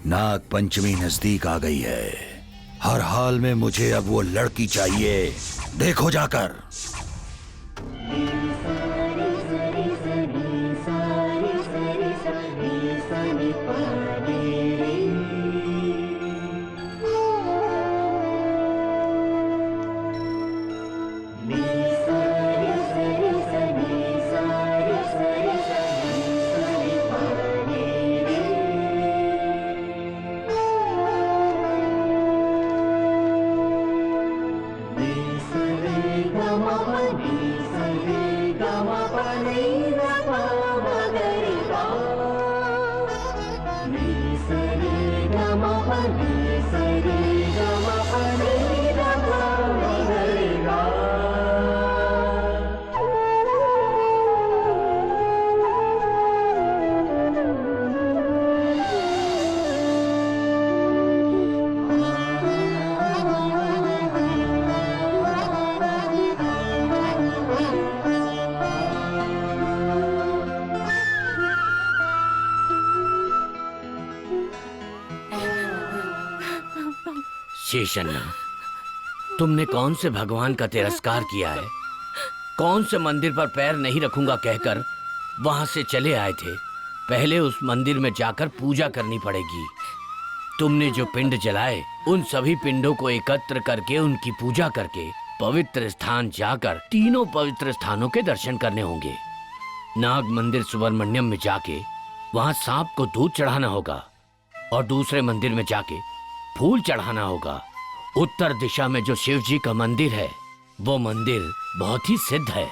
नाग पंचमी नजदीक आ गई है, हर हाल में मुझे अब वो लड़की चाहिए। देखो जाकर। शेषन्ना, तुमने कौन से भगवान का तिरस्कार किया है? कौन से मंदिर पर पैर नहीं रखूंगा कहकर वहां से चले आए थे? पहले उस मंदिर में जाकर पूजा करनी पड़ेगी। तुमने जो पिंड जलाए, उन सभी पिंडों को एकत्र करके उनकी पूजा करके पवित्र स्थान जाकर तीनों पवित्र स्थानों के दर्शन करने होंगे। नाग मंदिर सुब्रमण्यम में जाके वहां सांप को दूध चढ़ाना होगा और दूसरे मंदिर में जाके फूल चढ़ाना होगा। उत्तर दिशा में जो शिव जी का मंदिर है, वो मंदिर बहुत ही सिद्ध है।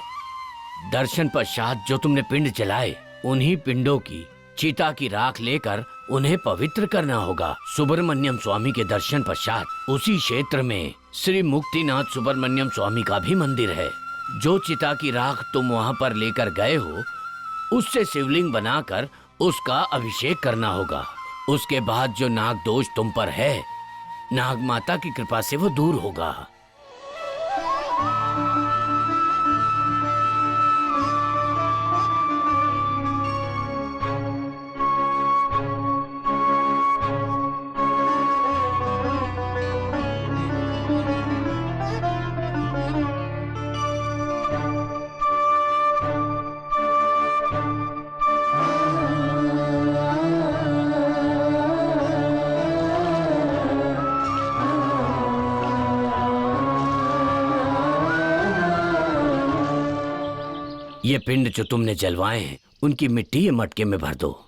दर्शन पश्चात जो तुमने पिंड जलाए, उन्हीं पिंडों की चिता की राख लेकर उन्हें पवित्र करना होगा। सुब्रमण्यम स्वामी के दर्शन पश्चात उसी क्षेत्र में श्री मुक्तिनाथ सुब्रमण्यम स्वामी का भी मंदिर है। जो चिता की राख तुम वहां पर लेकर गए हो, उससे शिवलिंग बनाकर उसका अभिषेक करना होगा। उसके बाद जो नाग दोष तुम पर है, नाग माता की कृपा से वो दूर होगा। ये पिंड जो तुमने जलवाए हैं, उनकी मिट्टी ये मटके में भर दो।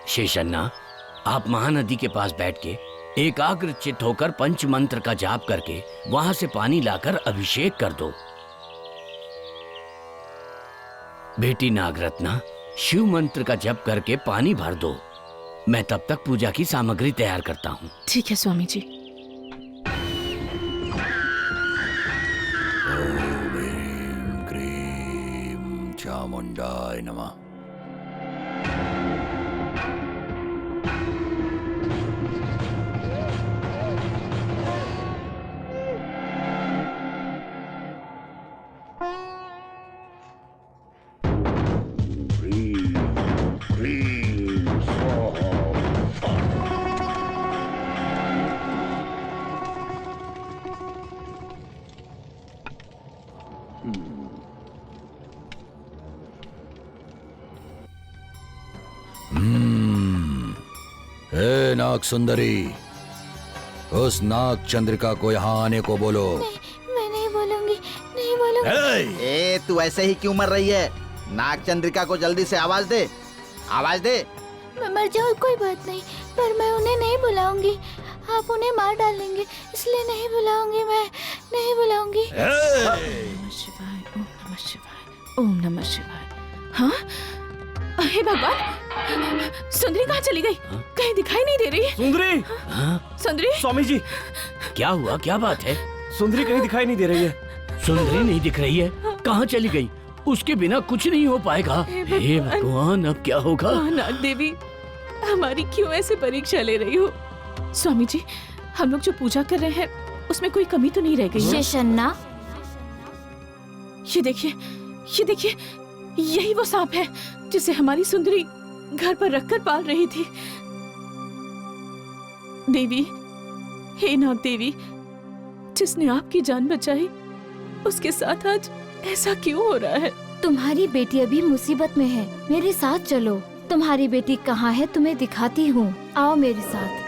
शेषन्ना, आप महानदी के पास बैठ के एकाग्र चित्त होकर पंच मंत्र का जाप करके वहां से पानी लाकर अभिषेक कर दो। बेटी नागरत्ना, शिव मंत्र का जप करके पानी भर दो। मैं तब तक पूजा की सामग्री तैयार करता हूँ। ठीक है स्वामी जी। ओम ह्रीं क्रीं चामुंडाय नमः। हे नाग सुंदरी, उस नाग चंद्रिका को यहाँ आने को बोलो। मैं नहीं बोलूंगी, नहीं बोलूंगी। ए, तू ऐसे ही क्यों मर रही है? नाग चंद्रिका को जल्दी से आवाज दे, आवाज दे। मैं मर जाऊँ कोई बात नहीं, पर मैं उन्हें नहीं बुलाऊंगी। आप उन्हें मार डालेंगे, इसलिए नहीं बुलाऊंगी, मैं नहीं बुलाऊंगी। नमः शिवाय, ओम नमः शिवाय, ओम नमः शिवाय। हाँ, हे भगवान, सुंदरी कहाँ चली गई? कहीं दिखाई नहीं दे रही है। सुंदरी! सुंदरी! स्वामी जी, क्या हुआ? क्या बात है? सुंदरी कहीं दिखाई नहीं दे रही है। सुंदरी नहीं दिख रही है? कहाँ चली गई? उसके बिना कुछ नहीं हो पाएगा। हे भगवान, अब क्या होगा? नाग देवी, हमारी क्यों ऐसे परीक्षा ले रही हो? स्वामी जी, हम लोग जो पूजा कर रहे हैं, उसमें कोई कमी तो नहीं रह गई? शेषन्ना, ये देखिए, ये देखिए, यही वो सांप है जिसे हमारी सुंदरी घर पर रखकर पाल रही थी। देवी, हे नाग देवी, जिसने आपकी जान बचाई, उसके साथ आज ऐसा क्यों हो रहा है? तुम्हारी बेटी अभी मुसीबत में है, मेरे साथ चलो। तुम्हारी बेटी कहाँ है, तुम्हें दिखाती हूँ, आओ मेरे साथ।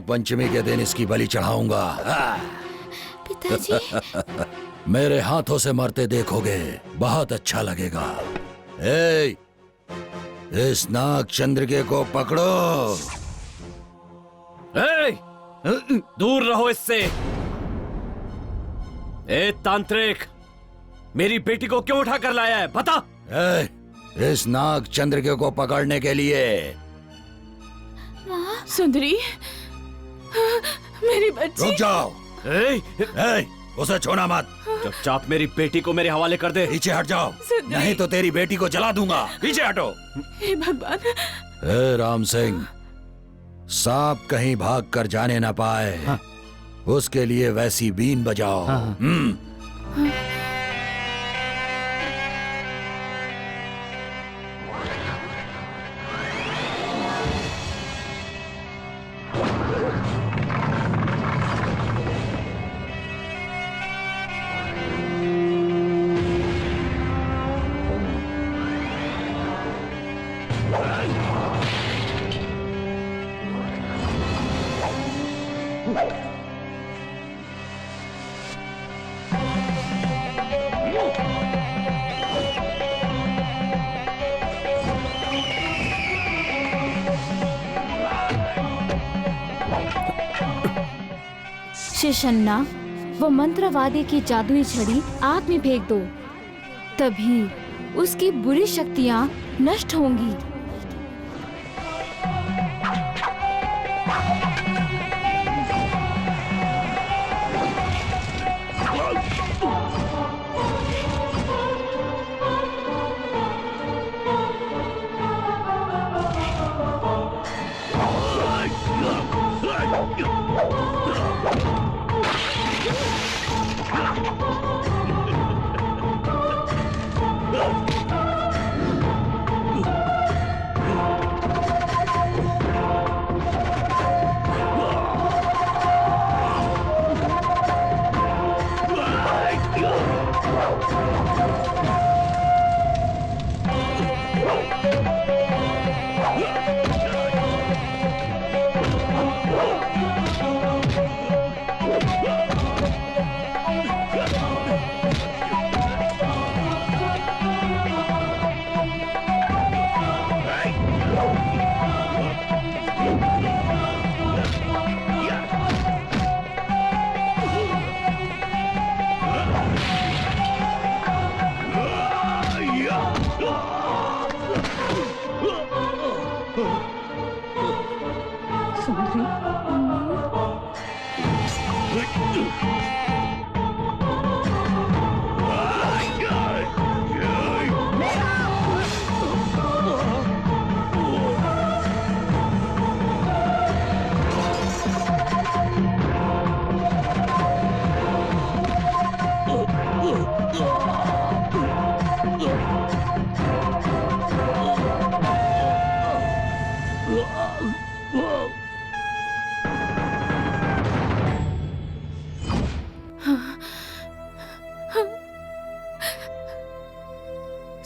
पंचमी के दिन इसकी बलि चढ़ाऊंगा। पिताजी। मेरे हाथों से मरते देखोगे, बहुत अच्छा लगेगा। ए, इस नाग चंद्रिके को पकड़ो। ए, दूर रहो इससे। ए तांत्रिक, मेरी बेटी को क्यों उठा कर लाया है, बता। ए, इस नाग चंद्रिके को पकड़ने के लिए। सुंदरी, मेरी बच्ची। रुक जाओ। उसे छूना मत। चुपचाप मेरी बेटी को मेरे हवाले कर दे। पीछे हट जाओ, नहीं तो तेरी बेटी को जला दूंगा। पीछे हटो। हे भगवान। हे राम सिंह, सांप कहीं भाग कर जाने ना पाए। हाँ। उसके लिए वैसी बीन बजाओ। हाँ। शेषन्ना, वो मंत्रवादी की जादुई छड़ी आग में फेंक दो, तभी उसकी बुरी शक्तियाँ नष्ट होंगी।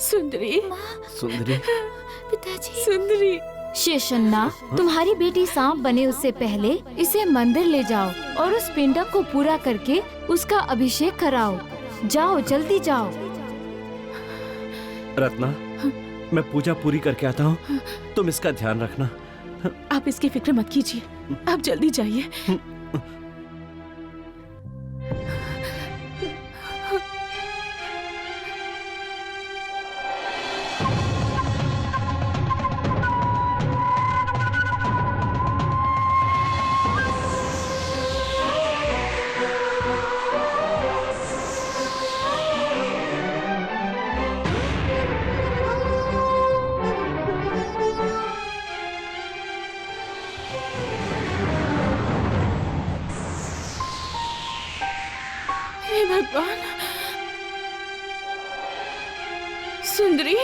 सुंदरी, सुंदरी, पिताजी। सुंदरी। शेषन्ना, तुम्हारी बेटी सांप बने उससे पहले इसे मंदिर ले जाओ और उस पिंडक को पूरा करके उसका अभिषेक कराओ। जाओ, जल्दी जाओ। रत्ना, मैं पूजा पूरी करके आता हूँ, तुम इसका ध्यान रखना। आप इसकी फिक्र मत कीजिए, आप जल्दी जाइए। हे भगवान। सुंदरी,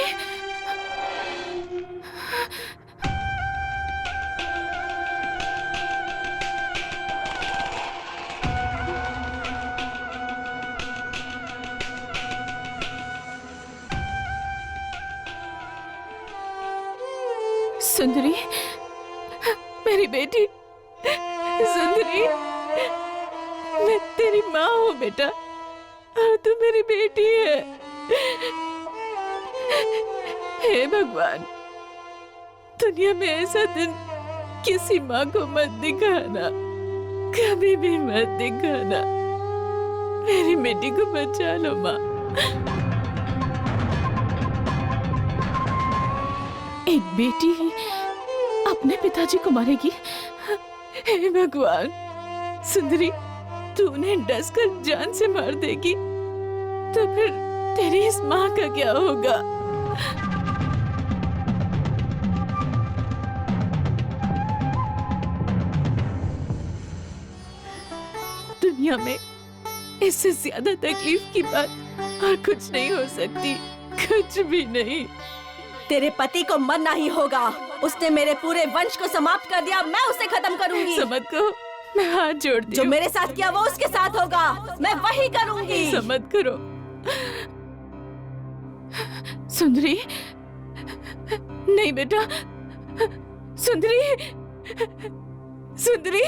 सुंदरी, मेरी बेटी, सुंदरी, मैं तेरी माँ हूँ बेटा, और तू मेरी बेटी है। हे भगवान, दुनिया में ऐसा दिन किसी माँ को मत दिखाना, कभी भी मत दिखाना। मेरी बेटी को बचा लो माँ। एक बेटी ही अपने पिताजी को मारेगी? हे भगवान, सुंदरी, तू उन्हें डसकर जान से मार देगी तो फिर तेरी इस माँ का क्या होगा? दुनिया में इससे ज्यादा तकलीफ की बात और कुछ नहीं हो सकती, कुछ भी नहीं। तेरे पति को मरना ही होगा। उसने मेरे पूरे वंश को समाप्त कर दिया, मैं उसे खत्म करूंगी। समझ को मैं हाथ जोड़ती हूँ। जो मेरे साथ किया वो उसके साथ होगा, मैं वही करूंगी। समझ करो। सुंदरी, नहीं बेटा, सुंदरी, सुंदरी।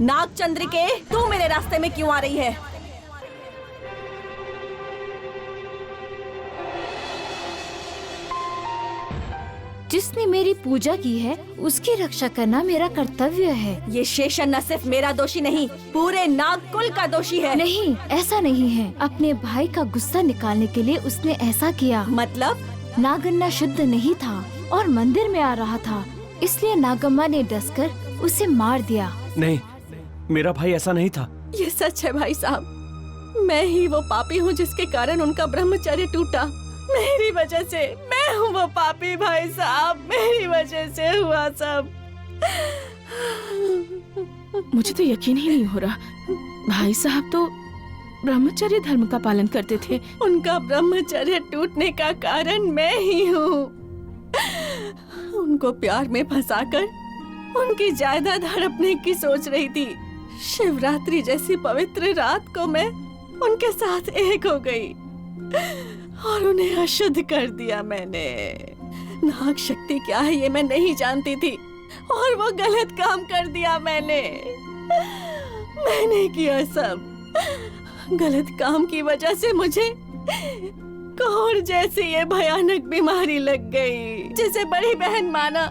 नागचंद्रिके, तू मेरे रास्ते में क्यों आ रही है? जिसने मेरी पूजा की है उसकी रक्षा करना मेरा कर्तव्य है। ये शेषन न सिर्फ मेरा दोषी नहीं, पूरे नागकुल का दोषी है। नहीं, ऐसा नहीं है। अपने भाई का गुस्सा निकालने के लिए उसने ऐसा किया। मतलब? नागन्ना शुद्ध नहीं था और मंदिर में आ रहा था, इसलिए नागम्मा ने डसकर उसे मार दिया। नहीं, मेरा भाई ऐसा नहीं था। ये सच है भाई साहब, मैं ही वो पापी हूँ जिसके कारण उनका ब्रह्मचर्य टूटा। मेरी वजह से, मैं हूँ वो पापी भाई साहब, मेरी वजह से हुआ सब। मुझे तो यकीन ही नहीं हो रहा। भाई साहब तो ब्रह्मचर्य धर्म का पालन करते थे। उनका ब्रह्मचर्य टूटने का कारण मैं ही हूँ। उनको प्यार में फंसाकर उनकी जायदाद हड़पने की सोच रही थी। शिवरात्रि जैसी पवित्र रात को मैं उनके साथ एक हो गई और उन्हें अशुद्ध कर दिया मैंने। नाग शक्ति क्या है ये मैं नहीं जानती थी और वो गलत काम कर दिया मैंने किया सब। गलत काम की वजह से मुझे कोढ़ जैसी ये भयानक बीमारी लग गई, जिसे बड़ी बहन माना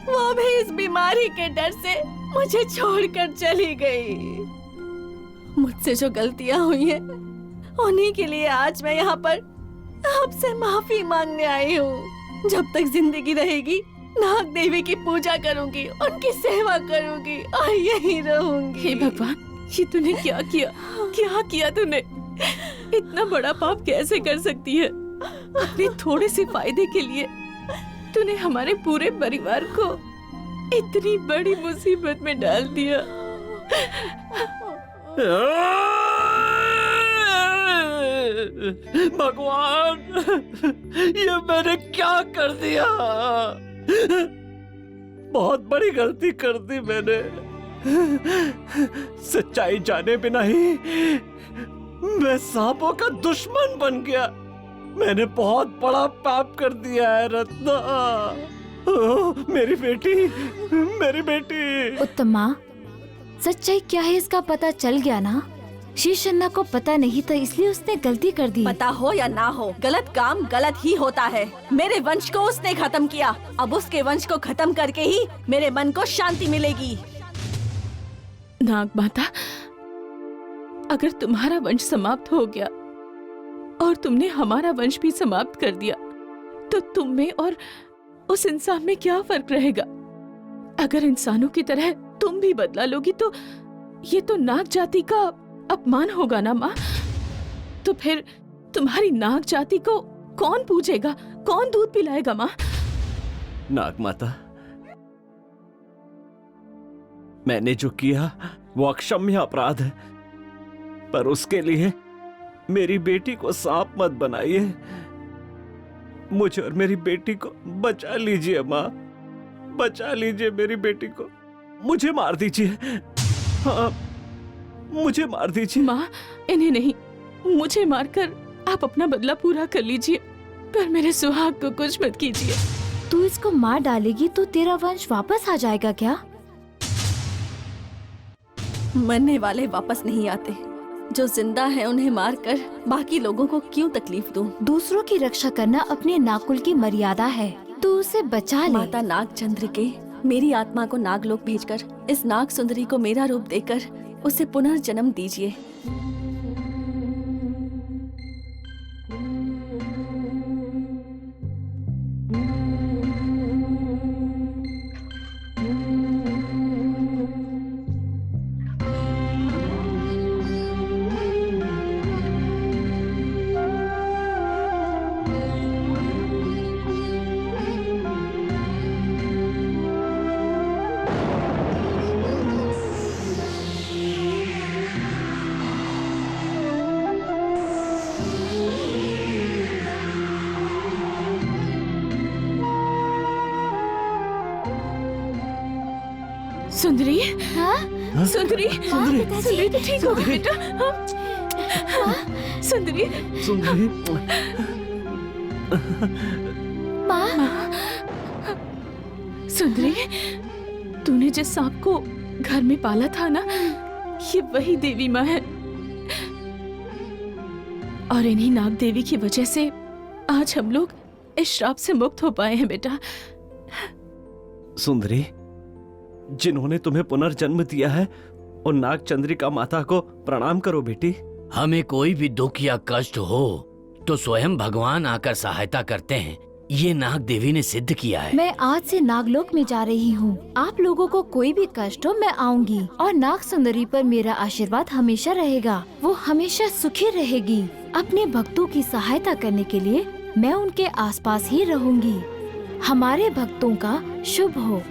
वो भी इस बीमारी के डर से मुझे छोड़कर चली गई। मुझसे जो गलतियां हुई हैं, उन्हीं के लिए आज मैं यहाँ पर आपसे माफी मांगने आई हूँ। जब तक जिंदगी रहेगी नाग देवी की पूजा करूंगी, उनकी सेवा करूंगी और यहीं रहूंगी। हे भगवान, ये तूने क्या किया? क्या किया तूने? इतना बड़ा पाप कैसे कर सकती है? अपने थोड़े से फायदे के लिए तूने हमारे पूरे परिवार को इतनी बड़ी मुसीबत में डाल दिया। भगवान, ये मैंने क्या कर दिया? बहुत बड़ी गलती कर दी मैंने। सच्चाई जाने बिना ही मैं सांपों का दुश्मन बन गया। मैंने बहुत बड़ा पाप कर दिया है रत्ना। मेरी बेटी। उत्तमा, सच्चाई क्या है इसका पता चल गया ना? शीशन्ना को पता नहीं था इसलिए उसने गलती कर दी। पता हो या ना हो, गलत काम गलत ही होता है। मेरे वंश को उसने खत्म किया, अब उसके वंश को खत्म करके ही मेरे मन को शांति मिलेगी। नाग माता, अगर तुम्हारा वंश समाप्त हो गया और तुमने हमारा वंश भी समाप्त कर दिया तो तुम में और उस इंसान में क्या फर्क रहेगा? अगर इंसानों की तरह तुम भी बदला लोगी तो ये तो नाग जाति का अपमान होगा ना माँ। तो फिर तुम्हारी नाग जाति को कौन पूजेगा, कौन दूध पिलाएगा माँ? नाग माता, मैंने जो किया वो अक्षम्य अपराध है, पर उसके लिए मेरी बेटी को सांप मत बनाइए। मुझे और मेरी बेटी को बचा लीजिए माँ, बचा लीजिए मेरी बेटी को। मुझे मार दीजिए, हाँ मुझे मार दीजिए। माँ, इन्हें नहीं, मुझे मारकर आप अपना बदला पूरा कर लीजिए, पर मेरे सुहाग को कुछ मत कीजिए। तू इसको मार डालेगी तो तेरा वंश वापस आ जाएगा क्या? मरने वाले वापस नहीं आते, जो जिंदा है उन्हें मारकर बाकी लोगों को क्यों तकलीफ दूं? दूसरों की रक्षा करना अपने नागकुल की मर्यादा है, तू उसे बचा ले। माता नागचंद्र के मेरी आत्मा को नागलोक भेजकर इस नाग सुंदरी को मेरा रूप देकर उसे पुनर्जन्म दीजिए। सुंदरी, हाँ? सुंदरी, सुंदरी तो ठीक हो गई बेटा। सुंदरी, सुंदरी, माँ, सुंदरी, तूने जिस सांप को घर में पाला था ना, ये वही देवी माँ है। और इन्हीं नाग देवी की वजह से आज हम लोग इस श्राप से मुक्त हो पाए हैं बेटा। सुंदरी, जिन्होंने तुम्हें पुनर्जन्म दिया है उन नाग चंद्रिका माता को प्रणाम करो बेटी। हमें कोई भी दुख या कष्ट हो तो स्वयं भगवान आकर सहायता करते हैं, ये नाग देवी ने सिद्ध किया है। मैं आज से नागलोक में जा रही हूँ। आप लोगों को कोई भी कष्ट हो मैं आऊंगी और नाग सुंदरी पर मेरा आशीर्वाद हमेशा रहेगा। वो हमेशा सुखी रहेगी। अपने भक्तों की सहायता करने के लिए मैं उनके आसपास ही रहूंगी। हमारे भक्तों का शुभ हो।